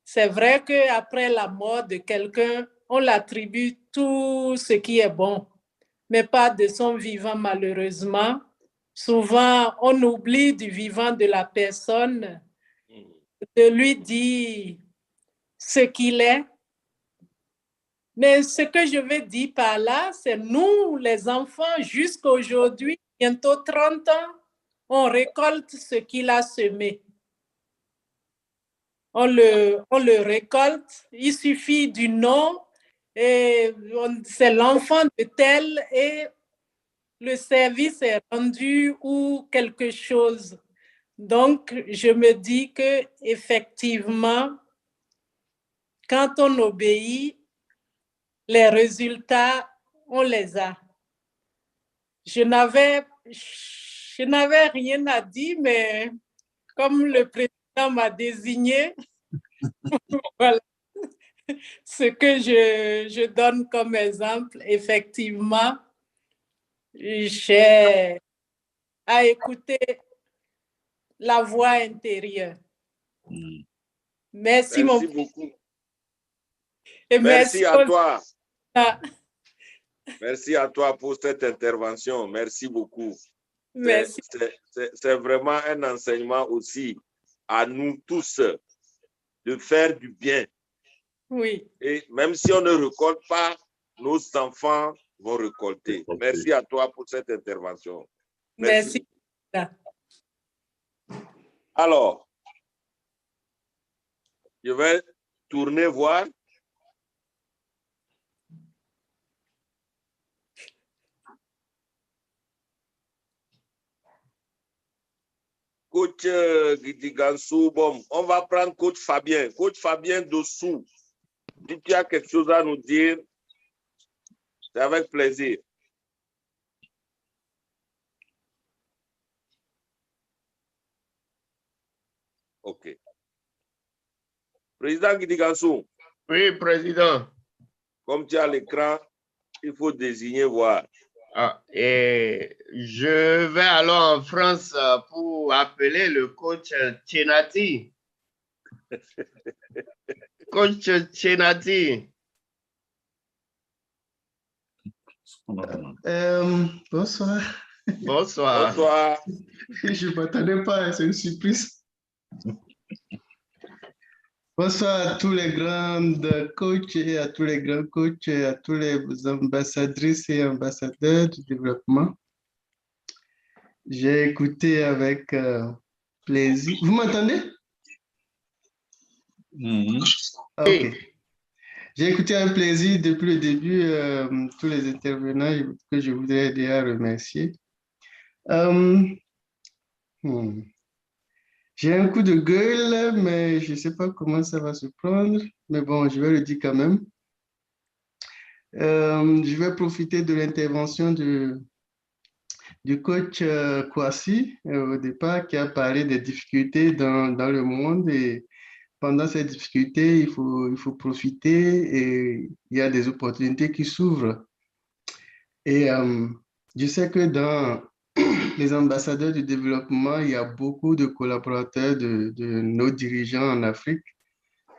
C'est vrai qu'après la mort de quelqu'un, on l'attribue tout ce qui est bon, mais pas de son vivant malheureusement. Souvent, on oublie du vivant de la personne, de lui dire ce qu'il est. Mais ce que je veux dire par là, c'est nous, les enfants, jusqu'à aujourd'hui, bientôt 30 ans, on récolte ce qu'il a semé. On le récolte, il suffit du nom, et c'est l'enfant de tel et le service est rendu ou quelque chose. Donc, je me dis que effectivement, quand on obéit, les résultats, on les a. Je n'avais rien à dire, mais comme le président m'a désigné, voilà ce que je donne comme exemple. Effectivement, j'ai à écouter la voix intérieure. Merci beaucoup. Et merci à toi. Ah. Merci à toi pour cette intervention. Merci beaucoup. Merci. C'est vraiment un enseignement aussi à nous tous de faire du bien. Oui. Et même si on ne récolte pas, nos enfants vont récolter. Merci à toi pour cette intervention. Merci. Alors, je vais tourner voir. Coach Gidigansou, bon, on va prendre coach Fabien. Coach Fabien Dossou, si tu as quelque chose à nous dire, c'est avec plaisir. OK. Président Gidigansou. Oui, président. Comme tu as l'écran, il faut désigner voir. Et je vais alors en France pour appeler le coach Chenati. Coach Chenati. Bonsoir. Bonsoir. Bonsoir. Je ne m'attendais pas, c'est une surprise. Bonsoir à tous les grands coachs et à tous les grands coachs et à tous les ambassadrices et ambassadeurs du développement. J'ai écouté avec plaisir. Vous m'entendez? Ok. J'ai écouté avec plaisir depuis le début tous les intervenants que je voudrais déjà remercier. J'ai un coup de gueule, mais je ne sais pas comment ça va se prendre. Mais bon, je vais le dire quand même. Je vais profiter de l'intervention du coach Kwasi au départ, qui a parlé des difficultés dans le monde. Et pendant ces difficultés, il faut profiter et il y a des opportunités qui s'ouvrent. Et je sais que dans les ambassadeurs du développement, il y a beaucoup de collaborateurs de nos dirigeants en Afrique,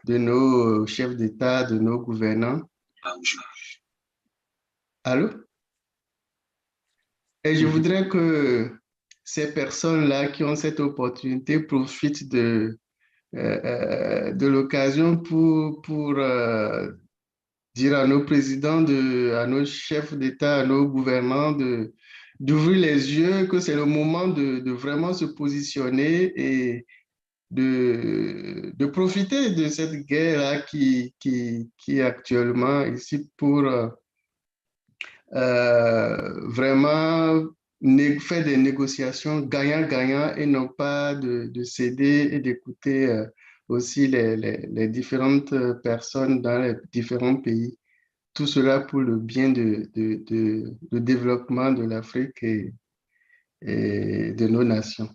de nos chefs d'État, de nos gouvernants. Allô? Et je voudrais que ces personnes-là qui ont cette opportunité profitent de l'occasion pour dire à nos présidents, à nos chefs d'État, à nos gouvernants d'ouvrir les yeux, que c'est le moment de vraiment se positionner et de profiter de cette guerre-là qui est actuellement ici pour vraiment faire des négociations gagnant-gagnant et non pas de céder et d'écouter aussi les différentes personnes dans les différents pays. Tout cela pour le bien de développement de l'Afrique et de nos nations.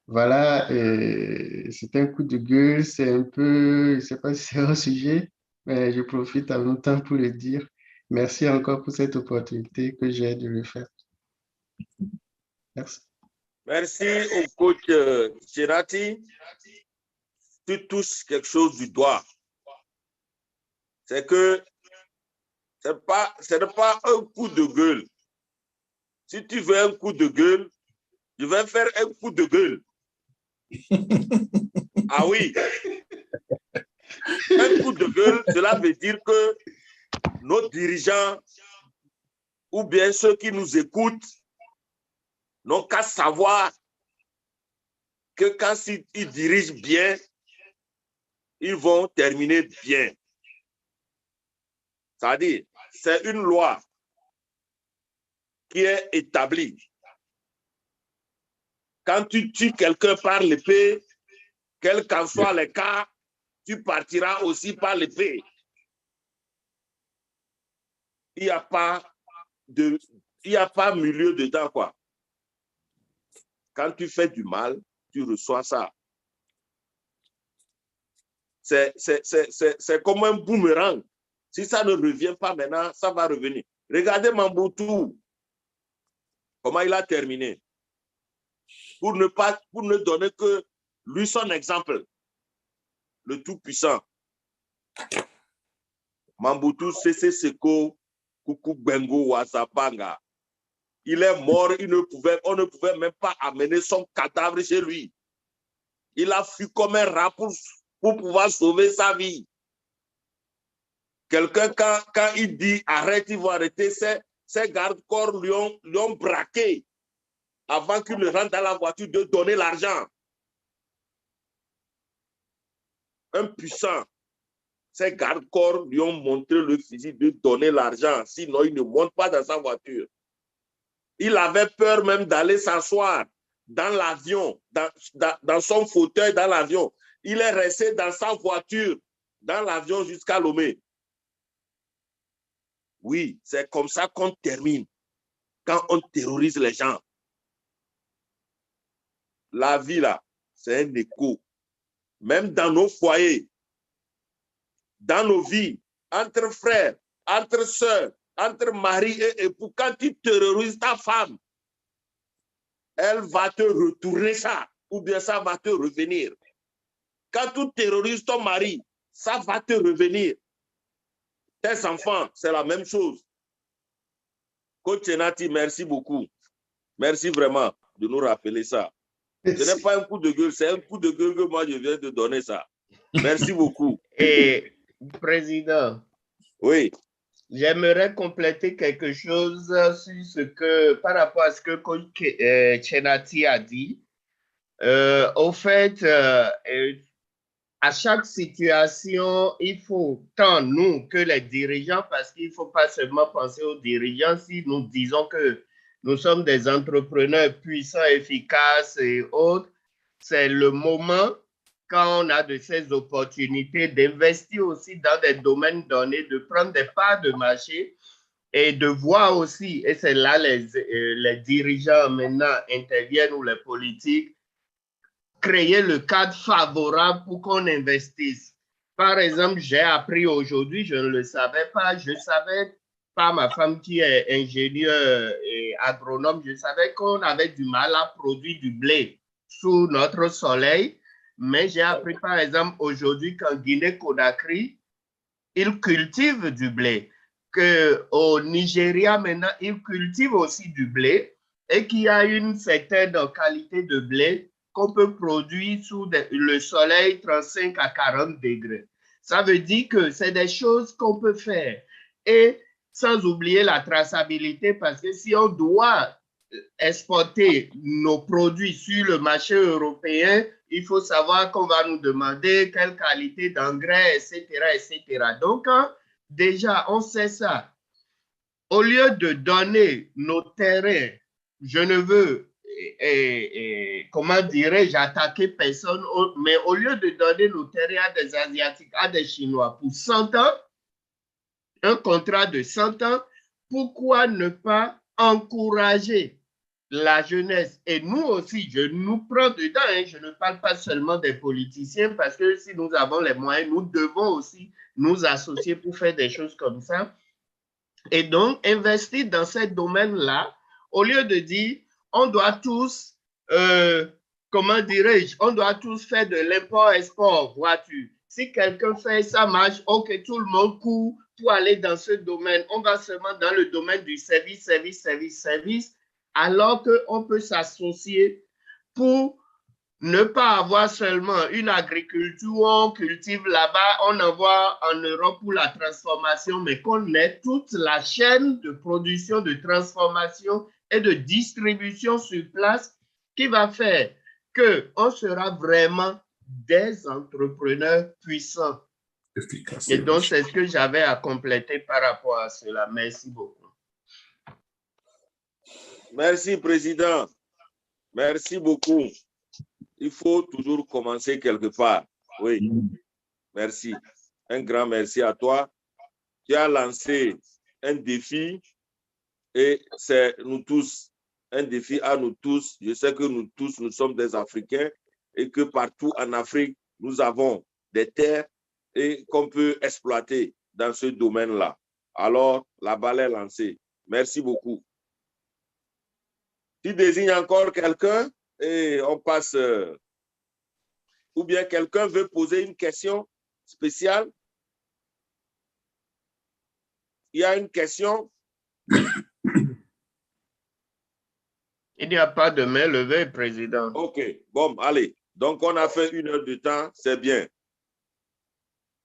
Voilà, c'est un coup de gueule, c'est un peu, je ne sais pas si c'est un sujet, mais je profite en même temps pour le dire. Merci encore pour cette opportunité que j'ai de le faire. Merci. Merci au coach Chenati. Tu touches quelque chose du doigt. C'est que ce n'est pas un coup de gueule. Si tu veux un coup de gueule, je vais faire un coup de gueule. Ah oui. Un coup de gueule, cela veut dire que nos dirigeants ou bien ceux qui nous écoutent n'ont qu'à savoir que quand ils dirigent bien, ils vont terminer bien. C'est-à-dire, c'est une loi qui est établie. Quand tu tues quelqu'un par l'épée, quel qu'en soit le cas, tu partiras aussi par l'épée. Il n'y a pas milieu dedans, quoi. Quand tu fais du mal, tu reçois ça. C'est comme un boomerang. Si ça ne revient pas maintenant, ça va revenir. Regardez Mobutu, comment il a terminé. Pour ne donner que lui son exemple, le Tout-Puissant. Mobutu Sese Seko Kuku Bengo Wazabanga. Il est mort, on ne pouvait même pas amener son cadavre chez lui. Il a fui comme un rat pour pouvoir sauver sa vie. Quelqu'un, quand il dit arrête, il va arrêter, ses gardes-corps lui ont braqué avant qu'il ne rentre dans la voiture de donner l'argent. Un puissant, ses gardes-corps lui ont montré le fusil de donner l'argent, sinon il ne monte pas dans sa voiture. Il avait peur même d'aller s'asseoir dans l'avion, dans son fauteuil dans l'avion. Il est resté dans sa voiture, dans l'avion jusqu'à Lomé. Oui, c'est comme ça qu'on termine, quand on terrorise les gens. La vie, là, c'est un écho. Même dans nos foyers, dans nos vies, entre frères, entre sœurs, entre mari et époux, quand tu terrorises ta femme, elle va te retourner ça, ou bien ça va te revenir. Quand tu terrorises ton mari, ça va te revenir. Tes enfants, c'est la même chose. Coach Chenati, merci beaucoup. Merci vraiment de nous rappeler ça. Ce n'est pas un coup de gueule, c'est un coup de gueule que moi je viens de donner ça. Merci beaucoup. Et président, oui, j'aimerais compléter quelque chose sur ce que, par rapport à ce que Coach Chenati a dit. Au fait, à chaque situation, il faut tant nous que les dirigeants, parce qu'il ne faut pas seulement penser aux dirigeants, si nous disons que nous sommes des entrepreneurs puissants, efficaces et autres, c'est le moment, quand on a de ces opportunités, d'investir aussi dans des domaines donnés, de prendre des parts de marché et de voir aussi, et c'est là les dirigeants maintenant interviennent ou les politiques, créer le cadre favorable pour qu'on investisse. Par exemple, j'ai appris aujourd'hui, je ne le savais pas, je savais par ma femme qui est ingénieure et agronome, je savais qu'on avait du mal à produire du blé sous notre soleil, mais j'ai appris par exemple aujourd'hui qu'en Guinée-Conakry, ils cultivent du blé, qu'au Nigeria maintenant, ils cultivent aussi du blé et qu'il y a une certaine qualité de blé qu'on peut produire sous le soleil 35 à 40 degrés. Ça veut dire que c'est des choses qu'on peut faire. Et sans oublier la traçabilité, parce que si on doit exporter nos produits sur le marché européen, il faut savoir qu'on va nous demander quelle qualité d'engrais, etc., etc. Donc, déjà, on sait ça. Au lieu de donner nos terrains, je ne veux, comment dirais-je, attaquer personne, mais au lieu de donner nos terrains à des Asiatiques, à des Chinois pour 100 ans, un contrat de 100 ans, pourquoi ne pas encourager la jeunesse? Et nous aussi, je nous prends dedans, hein, je ne parle pas seulement des politiciens, parce que si nous avons les moyens, nous devons aussi nous associer pour faire des choses comme ça. Et donc, investir dans ces domaines-là, au lieu de dire, on doit tous, comment dirais-je, on doit tous faire de l'import-export, vois-tu. Si quelqu'un fait ça marche, ok, tout le monde court pour aller dans ce domaine. On va seulement dans le domaine du service, alors qu'on peut s'associer pour ne pas avoir seulement une agriculture où on cultive là-bas, on envoie en Europe pour la transformation, mais qu'on ait toute la chaîne de production, de transformation et de distribution sur place qui va faire qu'on sera vraiment des entrepreneurs puissants. Efficace. Et donc, c'est ce que j'avais à compléter par rapport à cela. Merci beaucoup. Merci, Président. Merci beaucoup. Il faut toujours commencer quelque part. Oui, merci. Un grand merci à toi. Tu as lancé un défi et c'est nous tous, un défi à nous tous. Je sais que nous tous, nous sommes des Africains et que partout en Afrique, nous avons des terres et qu'on peut exploiter dans ce domaine-là. Alors, la balle est lancée. Merci beaucoup. Tu désignes encore quelqu'un et on passe. Ou bien quelqu'un veut poser une question spéciale? Il y a une question? Il n'y a pas de main levée, Président. OK, bon, allez. Donc, on a fait 1 heure de temps, c'est bien.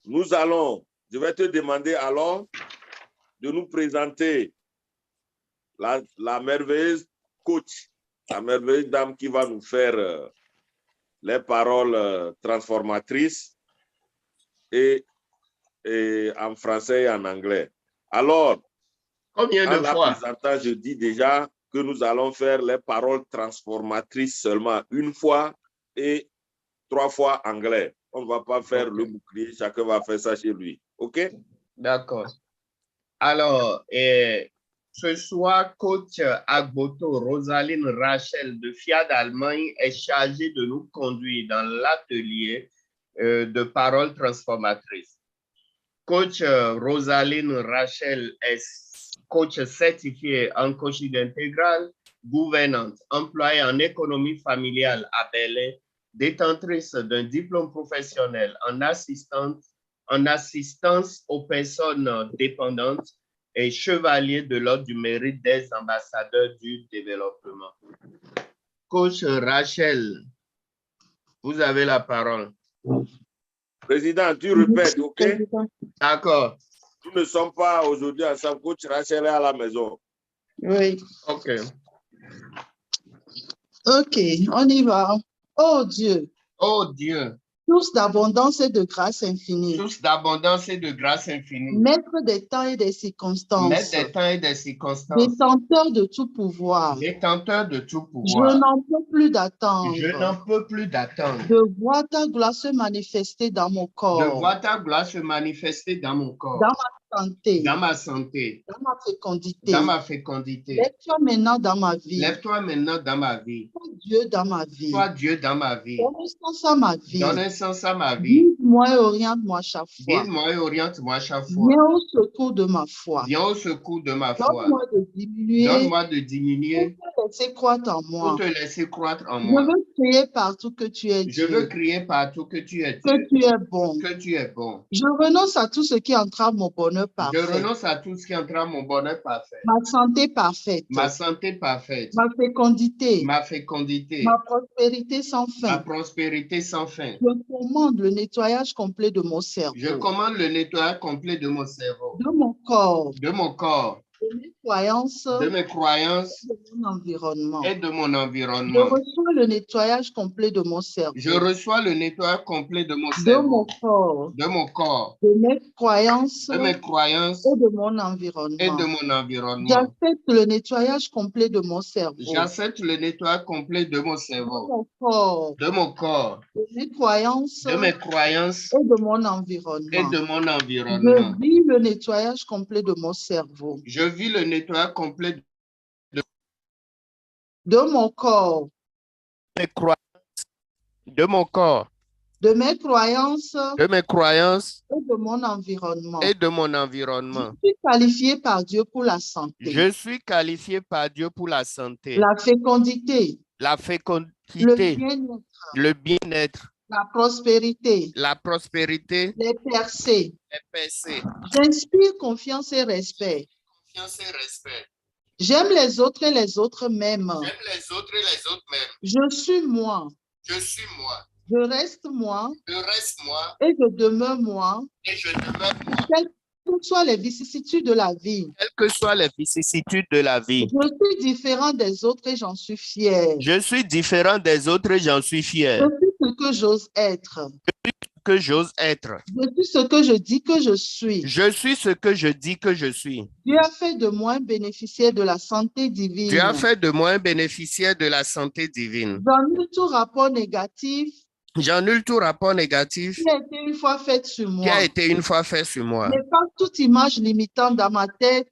Nous allons, je vais te demander alors de nous présenter la merveilleuse coach, la merveilleuse dame qui va nous faire les paroles transformatrices et en français et en anglais. Alors, combien de fois? Présentant, je dis déjà que nous allons faire les paroles transformatrices seulement 1 fois et 3 fois anglais. On ne va pas faire le bouclier, chacun va faire ça chez lui. OK? D'accord. Alors, ce soir, coach Agboto Rosaline Rachel de Fiat Allemagne est chargée de nous conduire dans l'atelier de paroles transformatrices. Coach Rosaline Rachel est coach certifié en coaching intégral, gouvernante, employée en économie familiale à Berlin, détentrice d'un diplôme professionnel en assistance aux personnes dépendantes et chevalier de l'ordre du mérite des ambassadeurs du développement. Coach Rachel, vous avez la parole. Président, tu répètes, OK? D'accord. Nous ne sommes pas aujourd'hui ensemble. Coach Rachel est à la maison. Oui. OK. OK, on y va. Oh Dieu, Oh Dieu, source d'abondance et de grâce infinie, source d'abondance et de grâce infinie, maître des temps et des circonstances, maître des temps et des circonstances, détenteur de tout pouvoir, détenteur de tout je pouvoir, n'en peux plus d'attendre. je n'en peux plus d'attendre. De voir ta gloire se manifester dans mon De corps, voir ta gloire se manifester dans mon corps, dans ma santé, dans ma santé, dans ma fécondité. dans ma fécondité. Lève-toi maintenant dans ma vie. Lève-toi maintenant dans ma vie. Sois Dieu dans ma vie. Sois Dieu dans ma vie. Donne un sens à ma vie. Donne un sens à ma vie. Guide-moi et oriente-moi chaque fois. Guide-moi et oriente-moi chaque fois. Viens au secours de ma foi. Viens au secours de ma foi. Donne-moi de diminuer Donne-moi de diminuer pour te laisser croître en moi. pour te laisser croître en Je moi. veux crier partout que tu es Je veux Dieu, crier partout que tu es que Dieu, tu es bon. que tu es bon. Je renonce à tout ce qui entrave mon bonheur Je parfait, renonce à tout ce qui entrave mon bonheur parfait, ma santé parfaite, ma santé parfaite, ma fécondité, ma fécondité, ma prospérité sans ma fin. prospérité sans fin. Je commande le nettoyage complet de mon cerveau, Je commande le nettoyage complet de mon cerveau, de mon corps, de mon corps, de mes croyances, de mes croyances de mon environnement. et de mon Je environnement. reçois le nettoyage complet de mon cerveau, Je reçois le nettoyage complet de mon de mon cerveau, corps, de mon corps, de mes croyances de mes croyances et de mon et de environnement. mon environnement. J'accepte le nettoyage complet de mon cerveau, J'accepte le nettoyage complet de mon de cerveau, mon corps, de mon corps, de mes croyances de mes croyances et de mon et environnement. de mon Je environnement. vis le nettoyage complet de mon cerveau, Je vis le nettoyage complet de mon corps, de mes croyances, de mon corps, de mes croyances de mes croyances et de mon environnement. et de mon Je environnement. suis qualifié par Dieu pour la santé, Je suis qualifié par Dieu pour la santé, la fécondité, la le fécondité, bien-être, le bien-être, la prospérité, la prospérité, les percées. les percées, J'inspire confiance et respect. confiance et respect. J'aime les autres et les autres m'aiment. J'aime les autres et les autres même. Je suis moi. Je suis moi, Je reste moi je reste moi et je demeure moi, et je demeure moi. quelles que soient les vicissitudes de la vie. Quelles que soient les vicissitudes de la vie, Je suis différent des autres et j'en suis fier. je suis différent des autres et j'en suis Je fier. suis ce que j'ose être. Que j'ose être. Je suis ce que je dis que je suis. Je suis ce que je dis que je suis. Dieu a fait de moi un bénéficiaire de la santé divine. Dieu a fait de moi un bénéficiaire de la santé divine. J'annule tout rapport négatif J'annule tout rapport négatif qui a été une fois fait sur qui moi. a été une fois fait sur moi. J'efface toute image limitante dans ma tête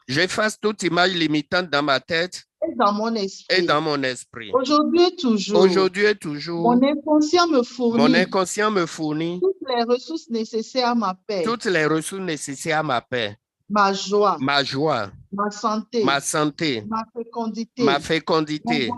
J'efface toute image limitante dans ma tête et dans mon et esprit. dans mon esprit. Aujourd'hui et toujours, Aujourd'hui et toujours, mon inconscient me mon fournit inconscient me fournit toutes les ressources nécessaires à ma paix, toutes les ressources nécessaires à ma paix, ma joie, ma joie, ma santé, ma santé, ma fécondité, ma fécondité,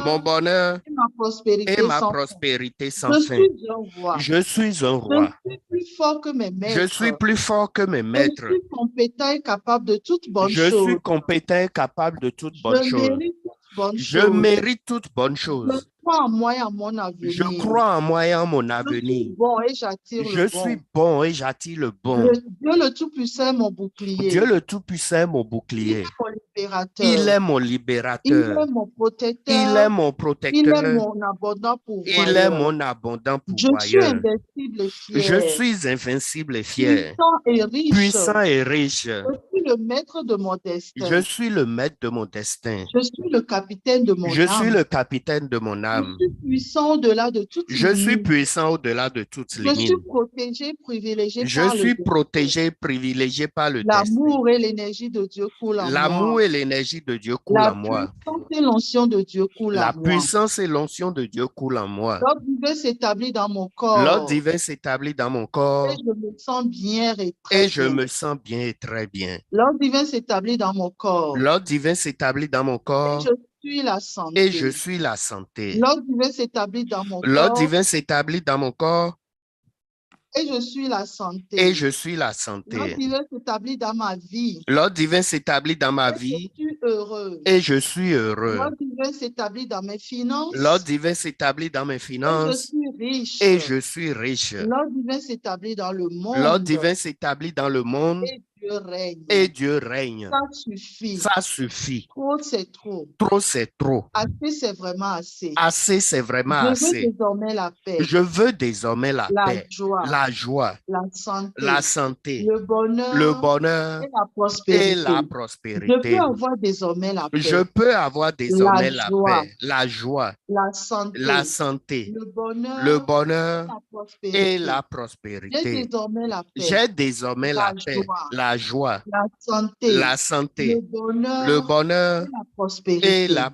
mon bonheur et ma prospérité et ma sans fin. prospérité sans Je fin. suis un roi. Je suis un Je roi. suis plus fort que mes maîtres. Je suis plus fort que mes Je maîtres. suis compétent et capable de toute bonne Je chose. suis compétent et capable de toute bonne Je chose. mérite toute bonne Je chose. mérite toute bonne Je chose. crois en moi et en mon avenir. Je crois en moi et en mon Je avenir. suis bon et j'attire Je le suis bon. bon et j'attire le bon. Dieu le Tout-Puissant est mon bouclier. Dieu le Tout-Puissant est mon Il bouclier. est mon libérateur. Il est mon Il libérateur. est mon protecteur. Il est mon Il est protecteur. mon abondant pourvoyeur. Il est mon abondant Je suis pourvoyeur. invincible et fier. Je suis invincible et fier, Puissant et riche. puissant et riche. Je suis le maître de mon destin. Je suis le maître de mon destin. Je suis le capitaine de mon Je suis âme. le capitaine de mon Je âme. suis puissant au-delà de toute Je suis limite. puissant au-delà de toute Je limite. suis protégé, privilégié Je par le suis destin. protégé, privilégié par le destin. L'amour et l'énergie de Dieu coulent en L'amour moi. et l'énergie de Dieu coulent La en moi. puissance et l'onction de Dieu coulent La en moi. puissance et l'onction de Dieu coulent en moi. L'ordre divin s'établit dans mon L'ordre corps. divin s'établit dans mon Et corps je me sens bien et très et je bien. me sens bien et très bien. L'ordre divin s'établit dans mon corps. L'ordre divin s'établit dans mon Et corps je suis la santé. et je suis la santé. L'ordre divin s'établit dans mon L'ordre corps. divin s'établit dans mon corps Et je suis la santé. et je suis la L'ordre santé. divin s'établit dans ma vie. L'ordre divin s'établit dans ma Et je vie suis heureux. et je suis heureux. L'ordre divin s'établit dans mes finances. L'ordre divin s'établit dans mes Et je finances suis riche. et je suis riche. L'ordre divin s'établit dans le monde. L'ordre divin s'établit dans le monde Et Dieu règne. et Dieu règne. Ça suffit. Ça suffit. Trop, c'est trop. Trop, c'est trop. Assez, c'est vraiment assez. Assez, c'est vraiment Je veux assez. désormais la paix, Je veux désormais la la paix, joie, la joie, la santé, la santé, le bonheur, le bonheur et la et prospérité. la Je prospérité. peux avoir désormais la paix, Je peux avoir désormais la joie, paix, la joie, la santé, la santé, le bonheur, le et bonheur la et prospérité. la J'ai prospérité. désormais la paix, J'ai désormais la la paix, joie, la joie, la santé, la le santé, le bonheur bonheur et la et prospérité. la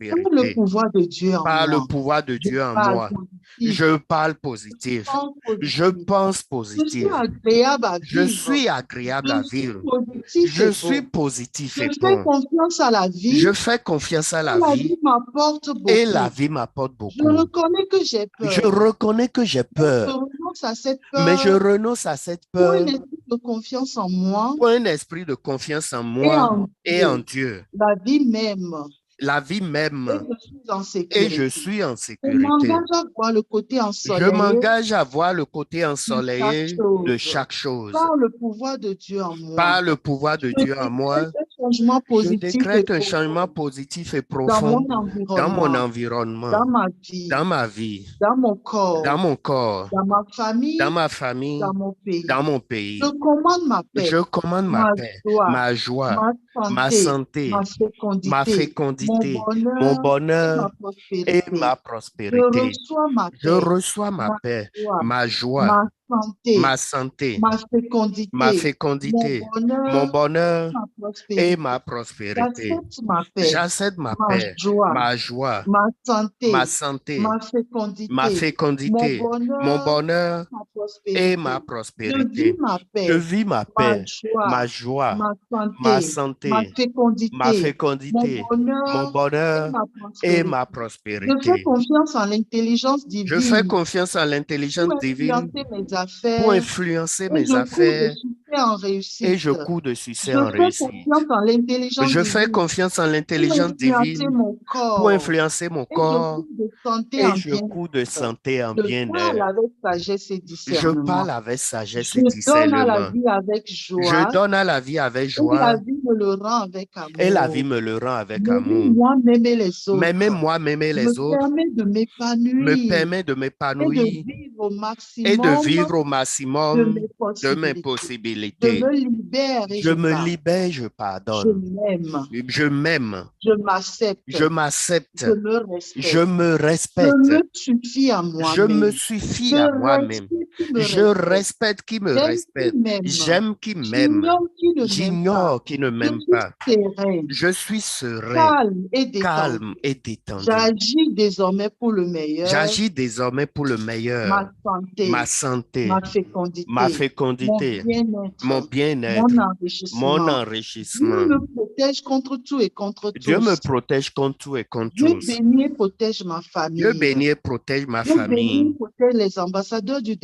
Par le prospérité. pouvoir de Dieu en Par le moi, pouvoir de je Dieu en parle moi, positif, je parle positif, je je pense positif. pense Je suis positif, agréable à je vivre. suis agréable à Je suis vivre, positif je et suis bon. positif Je et fais bon, confiance à la vie. je fais confiance à Et la la vie vie m'apporte et la beaucoup. vie m'apporte Je beaucoup. reconnais que j'ai Je peur. reconnais que j'ai Je peur, renonce à cette mais je peur renonce à cette pour un peur esprit de confiance en moi pour un esprit de confiance en et moi en et en Dieu. Dieu. La vie m'aime La vie et m'aime je suis en et je sécurité. suis en Je sécurité. m'engage à voir le côté Je ensoleillé m'engage à voir le côté de chaque ensoleillé de chose chaque chose. par le pouvoir de Dieu en moi. Par le pouvoir Je de Dieu en moi, décrète un changement je positif et décrète un changement profond positif et dans profond mon dans mon environnement, environnement, dans ma vie, dans ma vie, dans mon dans corps, mon corps, dans ma dans famille, ma famille, dans mon pays. dans mon Je pays. commande ma Je paix, commande ma ma paix, joie, ma joie, ma ma santé, santé, ma ma fécondité, mon fécondité, mon bonheur et ma bonheur et prospérité. ma Je prospérité. reçois ma Je paix, reçois ma ma paix, joie, ma joie, ma santé, ma santé, ma ma fécondité, mon fécondité, mon bonheur bonheur et ma et prospérité. ma prospérité. J'accepte ma paix, J'accepte ma ma paix, joie, ma joie, ma ma santé, santé, ma ma fécondité, mon fécondité, mon bonheur, bonheur ma et ma prospérité. Je vis prospérité. ma Je paix, vis ma ma paix, ma joie, joie, ma ma santé, ma santé, ma fécondité, mon fécondité, mon bonheur et bonheur ma et prospérité. ma Je fais prospérité. confiance en l'intelligence Je fais divine confiance en pour l'intelligence divine influencer mes pour affaires influencer et mes je cours de affaires succès en et réussite. je cours de succès Je en fais réussite. confiance en l'intelligence Je fais divine confiance en pour l'intelligence influencer divine mon pour corps influencer mon et je corps cours de santé et en je cours de bien-être. santé en Je parle bien-être. avec sagesse et Je discernement. parle avec sagesse Je et donne à la discernement. vie avec Je joie donne à la vie avec et la joie vie me le rend avec et la vie amour. me le rend avec M'aimer amour. moi, m'aimer les M'aimer autres moi, m'aimer me les autres permet de me m'épanouir permet de et de m'épanouir vivre au et de maximum vivre au de maximum mes de mes possibilités. Je possibilités. me libère et Je je me pars. libère, je Je pardonne. m'aime, Je m'aime, je m'accepte, je m'accepte, je me je respecte. me Je respecte, me suffis à je me moi-même. suffis Je à moi-même. respecte qui me Je respecte. respecte qui me J'aime qui respecte. m'aime. J'aime qui m'aime. J'ignore qui ne m'aime pas. J'ignore qui ne Je m'aime suis pas. sereine, Je suis serein, calme et détendue. calme et détendu. J'agis désormais pour le meilleur, J'agis désormais pour le ma meilleur. santé, Ma santé, ma ma fécondité, mon fécondité, bien-être, mon mon bien-être, mon enrichissement. Dieu enrichissement. me protège contre tout et contre Dieu me tous. protège contre tout et contre Dieu tous. bénit et protège ma Dieu famille. bénit et protège ma Dieu bénit famille. et protège les ambassadeurs du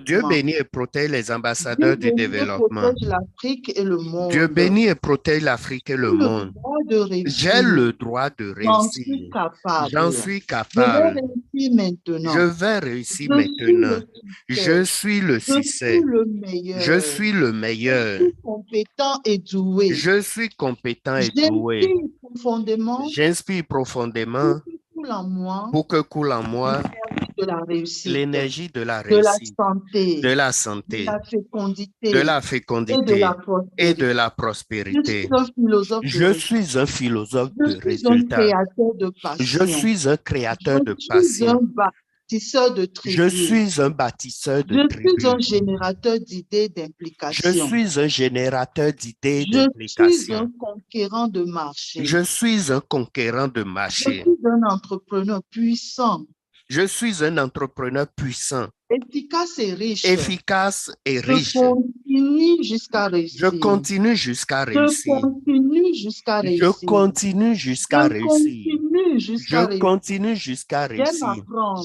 Dieu développement. bénit et protège les Dieu ambassadeurs du bénit et développement. protège l'Afrique et le Dieu monde. bénit et protège l'Afrique et J'ai le le monde. droit de J'ai réussir. le droit de J'en suis réussir. capable. J'en suis Je vais capable. réussir maintenant. Je vais réussir Je suis maintenant. le Je succès. suis le Je suis succès. le Je meilleur. suis le Je meilleur. suis compétent et doué. Je suis compétent et doué. J'inspire profondément J'inspire profondément tout ce qui coule en moi, pour que coule en moi l'énergie de la réussite, l'énergie de la de la réussite, santé, de la de santé, la de fécondité la et de fécondité la et de prospérité. la Je suis prospérité. un philosophe de Je réussite. suis un philosophe Je de suis un résultats. créateur de Je passion. suis un créateur de Je suis passion. un bâtisseur de Je tribus. suis un bâtisseur de Je suis un tribus. générateur d'idées Je d'implication. suis un générateur d'idées Je suis un d'implication. conquérant de marché. Je suis un conquérant de Je marché. suis un entrepreneur puissant. Je suis un entrepreneur puissant. efficace et riche. efficace et Je riche. continue jusqu'à réussir. Je continue jusqu'à Je réussir. continue jusqu'à Je réussir. continue jusqu'à Je réussir. continue jusqu'à Je réussir. continue jusqu'à J'aime réussir.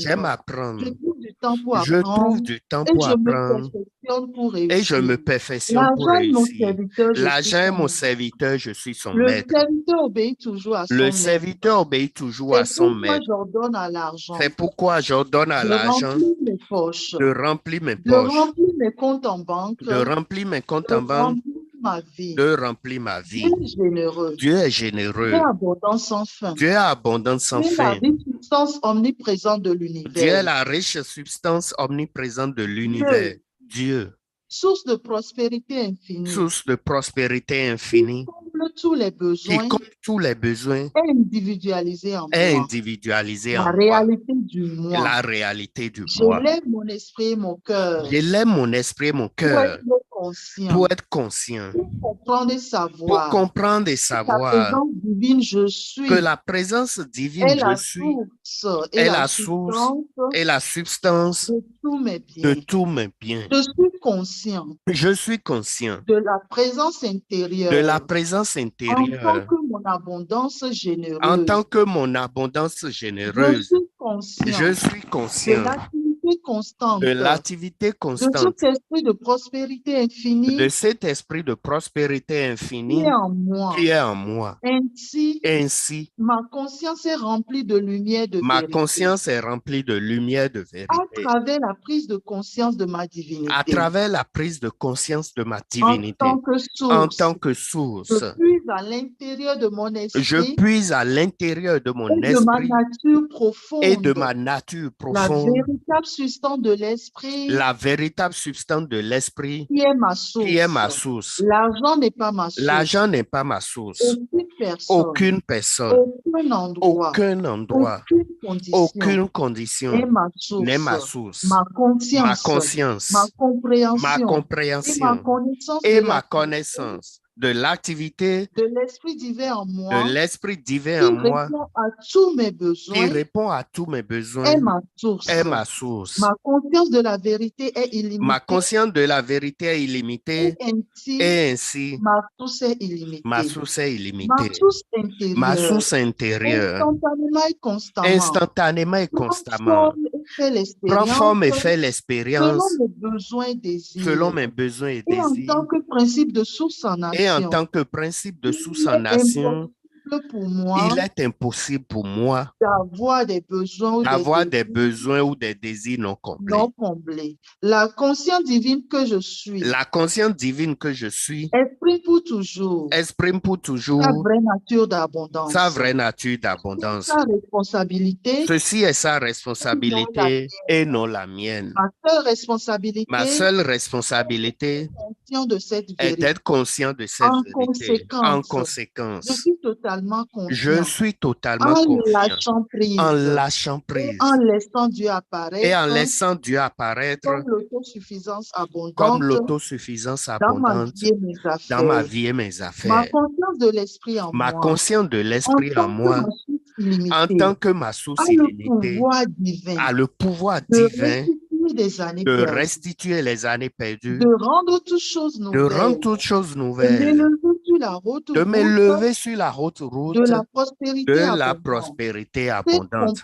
J'aime apprendre. Je apprendre. trouve du temps pour Je trouve apprendre du temps et pour je me apprendre perfectionne pour et je me réussir. perfectionne pour L'argent est mon réussir. serviteur, je suis L'argent est son mon maître. serviteur, je suis son Le maître. serviteur obéit toujours à Le son maître. serviteur obéit toujours à C'est son pourquoi maître. j'ordonne à l'argent C'est pourquoi j'ordonne à de l'argent remplir mes poches, de remplir mes de poches, remplir mes comptes en banque, de remplir mes comptes de en banque, remplir ma vie. de remplir ma Dieu vie. est généreux. Dieu est Dieu généreux. est abondant sans fin. Dieu est abondant sans Dieu est la fin. riche puissance omniprésente de Dieu est l'univers. la riche substance omniprésente de l'univers. Dieu, Source de prospérité infinie, source de prospérité qui infinie, comble tous les qui besoins comble tous les besoins, et individualisé en est moi. individualisé La en moi. réalité du moi. La réalité du moi. J'élève mon esprit et mon cœur J'élève mon esprit et mon pour cœur être conscient, pour être conscient, pour comprendre et pour savoir comprendre et la savoir présence divine je suis que la présence divine est je la suis source et est la la source substance et la substance de tous mes de biens. tous mes biens. Je suis conscient Je suis conscient de la présence de la intérieure présence en tant intérieure que mon abondance en généreuse. tant que mon abondance Je généreuse. suis conscient Je suis de conscient l'activité constante de l'activité de constante cet esprit de prospérité de infinie cet esprit de prospérité qui infinie est en moi. qui est en moi. Ainsi, Ainsi, ma conscience est remplie de lumière de ma vérité. conscience est remplie de lumière de À vérité. travers la prise de conscience de ma À divinité, travers la prise de conscience de ma en divinité, tant que en source, tant que je source, puise à l'intérieur de mon je esprit puise à l'intérieur de mon et de ma esprit nature et de profonde ma nature la profonde, véritable substance de l'esprit la véritable substance de l'esprit qui est ma qui est ma source. source. L'argent n'est pas ma source. L'argent n'est pas ma source. Aucune personne, Aucune personne, aucun endroit, aucun endroit, aucune condition aucune est condition ma n'est ma source. source. Ma Ma conscience, ma conscience, ma compréhension et ma compréhension connaissance et de ma la connaissance de l'activité de l'esprit divin en de moi l'esprit divin qui en moi répond à tous mes qui besoins répond à tous mes est besoins ma source. est ma source. Ma conscience de la vérité est Ma illimitée conscience de la vérité est illimitée et et ainsi ma source est ma illimitée. source est Ma illimitée. source Ma intérieure, source intérieure, instantanément et constamment, instantanément et constamment, transforme et fait prend l'expérience forme et fait selon l'expérience mes besoins et désirs. selon mes besoins et Et en désirs. tant que principe de source en Et en nation, tant que principe de source il en est nation, impossible pour moi il est impossible pour moi d'avoir des besoins ou des d'avoir des désirs besoins ou des désirs non comblés. non comblés. La conscience divine que je suis La conscience divine que je suis exprime pour toujours exprime pour sa toujours vraie nature d'abondance. sa vraie nature d'abondance. Sa responsabilité Ceci est sa et non la responsabilité et non la mienne. Ma seule responsabilité Ma seule est responsabilité conscient de cette est vérité. d'être conscient de cette En vérité. En conséquence, je conséquence, suis totalement je conscient suis totalement en confiant lâchant en prise lâchant et prise en laissant Dieu et en apparaître laissant Dieu apparaître comme l'autosuffisance comme abondante l'autosuffisance dans ma abondante vie et mes dans ma affaires. vie et mes Ma affaires. conscience de l'esprit en Ma moi, conscience de en l'esprit en tant que moi, ma source en illimitée, tant que ma a source le illimitée, pouvoir divin a le pouvoir de divin restituer des années de perdues, restituer les années perdues, de rendre toutes choses de rendre nouvelles, toutes choses de nouvelles, m'élever sur la haute de route m'élever sur la haute de route la de prospérité la abondante. prospérité Cette abondante.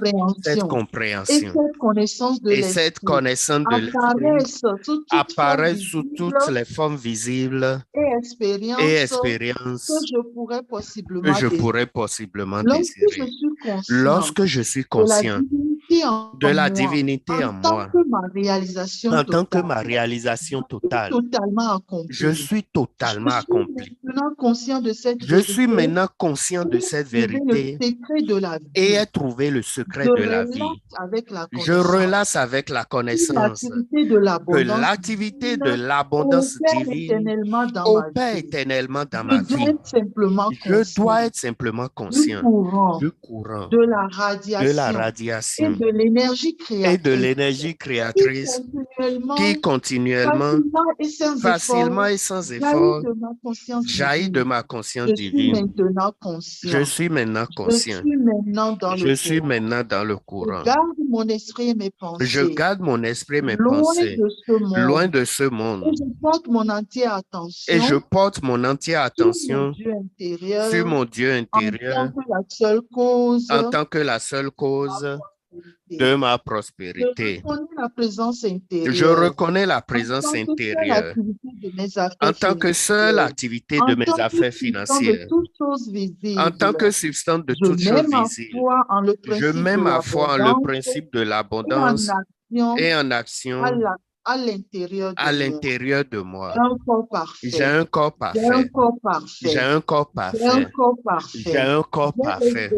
Cette compréhension et compréhension cette connaissance de et cette l'esprit connaissance de l'esprit apparaissent sous toute forme apparaît sous toutes visible les formes visibles et et expérience que expériences je pourrais que possiblement je désirer. pourrais possiblement Lorsque je désirer. suis conscient Lorsque je suis de la conscient divinité en de la moi, divinité en en tant moi, que ma réalisation en tant que totale, ma réalisation je suis totale, totalement je accomplie. suis Je totalement suis accompli. maintenant conscient de cette Je suis vérité maintenant conscient de cette et trouver le vérité secret de la et vie. ai trouvé le secret Je de la relate vie. avec la Je connaissance relâche avec la connaissance l'activité de que l'abondance l'activité de divine l'abondance opère divine éternellement dans ma opère vie. éternellement dans Je ma dois vie. être simplement Je dois conscient être simplement du conscient courant, du courant, de la de la radiation et radiation de l'énergie et de créatrice l'énergie qui créatrice continuellement, qui continuellement, facilement et sans effort facilement et sans jaillit effort, de ma conscience jaillit de divine. ma conscience Je suis divine. maintenant conscient. Je suis maintenant Je conscient. suis maintenant dans Je le suis courant. maintenant dans le Je courant. garde mon esprit et mes Je pensées garde mon esprit et mes loin pensées de ce loin monde. de ce Et monde. je porte mon entière Et je attention porte mon entière sur mon attention Dieu sur intérieur mon Dieu en tant intérieur que la seule cause en tant que la seule cause de de ma Je prospérité. reconnais la présence Je intérieure reconnais la en présence tant que seule intérieure activité de mes en affaires tant que seule financières, activité de en mes tant que affaires substance de financières, toutes choses en tant visibles. que substance de Je toutes mets choses ma visibles. foi en le Je principe mets de ma foi en le l'abondance principe de et en l'abondance action et en action à l'intérieur à de moi. l'intérieur de moi. J'ai un corps J'ai parfait. un corps J'ai un parfait. corps J'ai parfait. un corps J'ai un parfait. corps J'ai parfait. un corps parfait.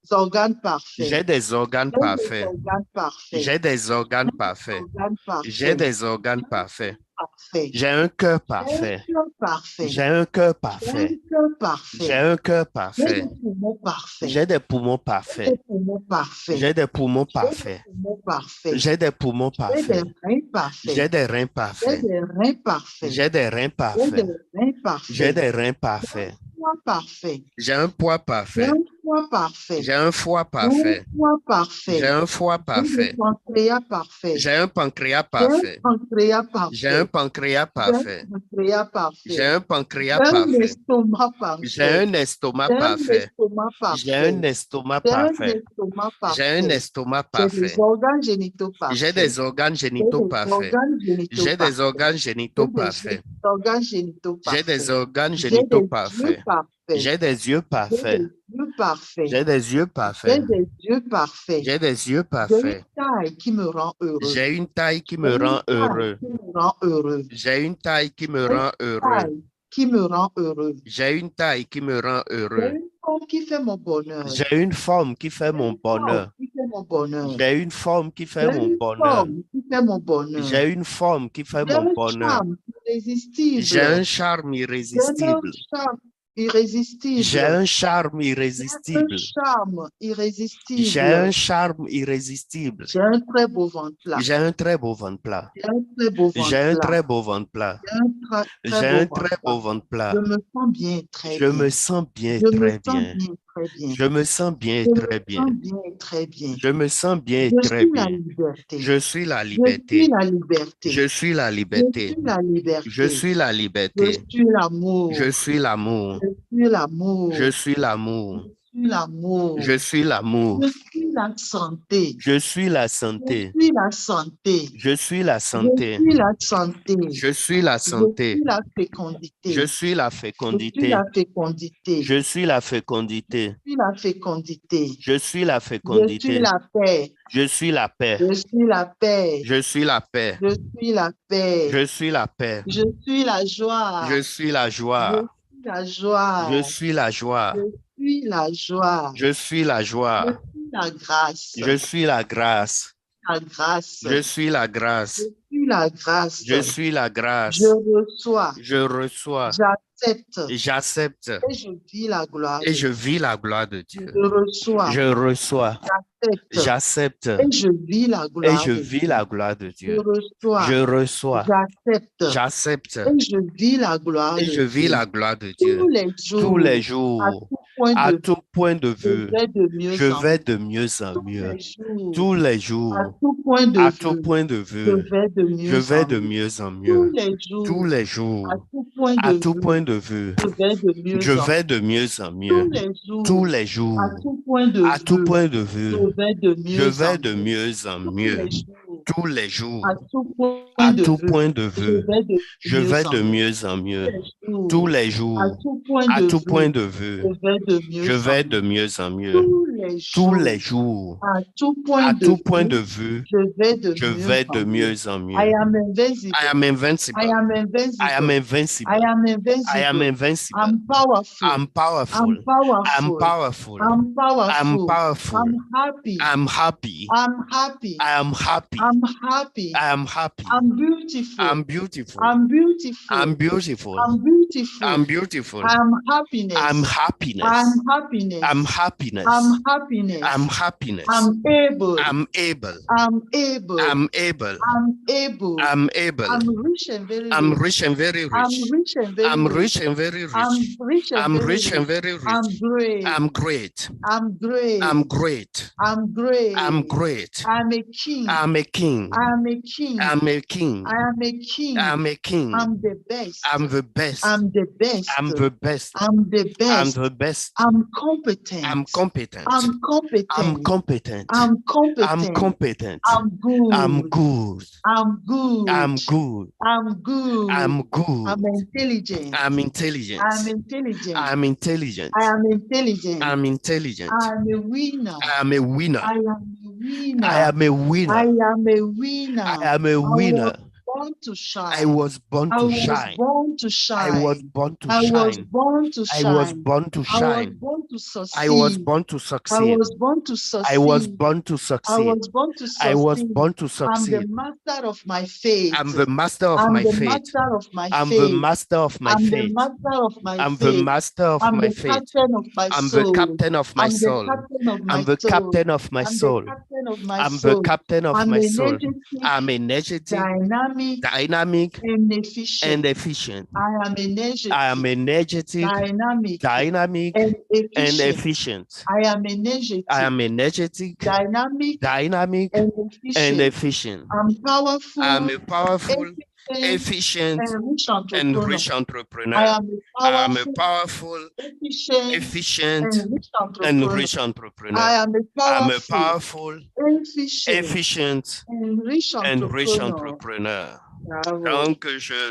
Des organes parfaits. J'ai des organes J'ai des parfaits. organes parfaits. J'ai des organes parfaits. Organes J'ai parfaits. des organes parfaits. Parfait. J'ai un cœur J'ai un parfait. cœur parfait. J'ai un cœur J'ai un parfait. cœur J'ai parfait. un cœur J'ai parfait. des poumons parfaits. J'ai des poumons J'ai parfaits. des poumons parfaits. J'ai des poumons J'ai des parfaits. poumons parfaits. J'ai des poumons J'ai des parfaits. reins parfaits. J'ai des reins J'ai parfaits. des reins parfaits. J'ai des reins J'ai parfaits. des reins parfaits. J'ai des reins J'ai parfaits. un foie parfait. J'ai un poids J'ai parfait. un foie parfait. J'ai un foie J'ai un parfait. foie J'ai parfait. un foie J'ai parfait. un pancréas parfait. J'ai un pancréas J'ai un parfait. pancréas J'ai un parfait. pancréas J'ai un parfait. pancréas J'ai parfait. un J'ai pancréas un parfait. estomac J'ai parfait. un estomac J'ai un parfait. estomac J'ai un parfait. estomac J'ai un parfait. estomac J'ai un parfait. estomac J'ai parfait. des organes génitaux J'ai parfaits. des organes J'ai génitaux des parfaits. organes génitaux J'ai des parfaits. organes J'ai génitaux des parfaits. organes génitaux J'ai des parfaits. organes J'ai génitaux des yeux parfaits. parfaits. J'ai des yeux J'ai parfaits. des yeux parfaits. J'ai des yeux J'ai parfaits. des yeux parfaits. J'ai des yeux J'ai une parfaits. taille qui me rend heureux. J'ai une taille qui J'ai me une rend taille heureux. qui me rend heureux. J'ai une taille qui me J'ai rend une heureux. taille qui me rend heureux. J'ai une taille qui me rend J'ai heureux. une forme qui fait mon bonheur. J'ai une forme qui fait J'ai mon une forme bonheur. qui fait mon bonheur. J'ai une forme qui fait J'ai mon une bonheur. forme qui fait mon bonheur. J'ai une forme qui fait J'ai mon un bonheur. charme irrésistible. J'ai un charme J'ai un irrésistible. charme J'ai irrésistible. un charme J'ai un irrésistible. charme J'ai irrésistible. un charme irrésistible. J'ai un très beau ventre plat. J'ai un très beau ventre plat. J'ai un très beau J'ai ventre un plat. très beau ventre plat. J'ai un J'ai très un beau très ventre beau plat. ventre plat. Je me sens bien, très Je bien. me sens bien, Je me très sens bien. bien, très bien. Je me sens bien, Je me très bien. sens bien, très bien. Je me sens bien, Je très suis la bien. liberté. Je suis la Je suis liberté. la liberté. Je suis la Je liberté. suis la liberté. Je suis la Je liberté. suis l'amour. Je suis l'amour. Je suis l'amour. Je suis l'amour. Je suis l'amour. Je suis l'amour. Je suis la santé. Je suis la Je santé. suis la santé. Je suis la Je santé. suis la santé. Je suis la Je santé. suis la fécondité. Je suis la Je suis fécondité. la fécondité. Je suis la fécondité. Je suis la fécondité. Je suis la Je suis fécondité. la paix. Je suis la paix. Je suis la paix. Je suis la paix. Je suis la paix. Je suis la paix. Je suis la joie. Je suis la Je joie. suis la joie. Je suis la joie. Je suis la joie. Je suis la Je joie. suis la grâce. Je suis la grâce. La grâce. Je suis la grâce. Je suis la grâce. Je suis la grâce. Je reçois. Je reçois. J'accepte. J'accepte. Et je vis la gloire. Et je vis la gloire de Dieu. Je reçois. Je reçois. J'accepte. J'accepte. Et je vis la Et gloire. je de vis Dieu. la gloire de Je Dieu. reçois. Je reçois. J'accepte. J'accepte. Et je vis la gloire. Et de je vis Dieu. la gloire de Dieu. Tous les jours. Tous les À jours. tout point À de tout point de je vue. vais de mieux Je en vais de mieux en tous mieux. les jours. Tous les À jours. tout point de À vue. tout point de Je vue. vais de mieux Je vais en de mieux. mieux en Tous mieux. les jours. Tous les jours. À tout point À de tout vue. point de vue. Je vais de mieux Je en vais de mieux en tous mieux. les jours. Tous les À jours. tout point de À tout vue. point de vue. Je vais de Je mieux vais en de mieux. mieux en Tous mieux. les jours. Tous les jours. À tout point À de tout vue. point de Je vue. vais de Je mieux vais en de mieux. mieux en mieux. Tous Tous les les jours. À jours. tout point À de tout point vue. de vue. Je vais de Je mieux en vais mieux. de mieux en mieux. Tous les Tous jours. les jours. À tout point À de tout point vue. de vue. Je vais de Je mieux vais de en mieux. mieux en mieux. I am invincible. I am invincible. I am I am invincible. I invincible. am I am invincible. invincible. I'm powerful. I'm powerful. I'm powerful. I'm powerful. I'm I'm powerful. powerful. I'm happy. I'm happy. I'm happy. I am happy. I'm happy. I am happy. I'm beautiful. I'm beautiful. I'm beautiful. I'm beautiful. I'm beautiful. I'm beautiful. I'm happiness. I'm happiness. I'm happiness. I'm happiness. I'm happiness. I'm happiness. I'm able. I'm able. I'm able. I'm able. I'm able. I'm able. I'm rich and very I'm rich. rich and very I'm rich. rich and very I'm rich. rich and very rich. I'm rich and I'm very rich and rich. very rich. I'm great. I'm great. I'm great. I'm great. I'm great. I'm great. I'm a king. I'm a king. I'm a king. I'm a king. I am a king. I'm a king. I'm the best. I'm the best. I'm the best. I'm the best. I'm the I'm best. the best. I'm competent. I'm competent. I'm competent. I'm competent. I'm competent. I'm competent. I'm good. I'm good. I'm good. I'm good. I'm good. I'm good. I'm intelligent. I'm intelligent. I'm intelligent. I'm intelligent. I am intelligent. I'm intelligent. I am a winner. I am a winner. I am a winner. I am a winner. I am a winner. I am a winner. Born to shine. I was born to shine. Born to shine. I was born to I was shine. born to shine. I was born to I was shine. born to succeed. I was born to I succeed. was born to succeed. I was born to I succeed. was born to succeed. I was born to I'm the succeed. master of my faith. I'm the master of I'm my the faith. master of my I'm faith. the master of my I'm the faith. master of my I'm faith. the master of I'm my the faith. captain of my I'm soul. the captain of my I'm the soul. captain of my I'm the soul. captain of my I'm the soul. captain of my I'm soul. the captain of I'm my soul. energetic, I'm energetic, dynamic, dynamic, and efficient. and efficient. I am energetic, I am energetic, dynamic, dynamic, and and efficient. efficient. I am energetic, I am energetic, dynamic, dynamic, and and efficient. efficient. I'm powerful, I'm a powerful, efficient, efficient, and rich and rich entrepreneur. I entrepreneur. am I am a powerful, efficient, efficient, and rich and entrepreneur. rich entrepreneur. I am I'm a a powerful, efficient, efficient, and rich and rich entrepreneur. entrepreneur. Bravo. Donc,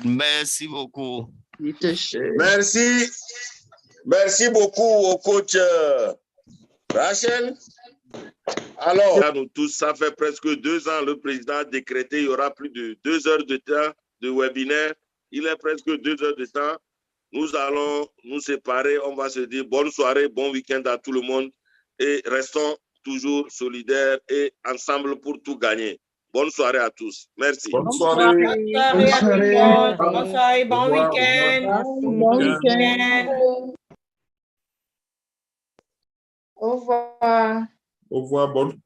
merci beaucoup. Merci. Merci beaucoup au coach Rachel. Alors, nous tous, ça fait presque 2 ans, le président a décrété il y aura plus de 2 heures de temps de webinaire. Il est presque 2 heures de temps. Nous allons nous séparer. On va se dire bonne soirée, bon week-end à tout le monde et restons toujours solidaires et ensemble pour tout gagner. Bonne soirée à tous. Merci. Bonne soirée. Bonne soirée. Bonne soirée, bon week-end. Bon week-end. Au revoir. Au revoir. Bonne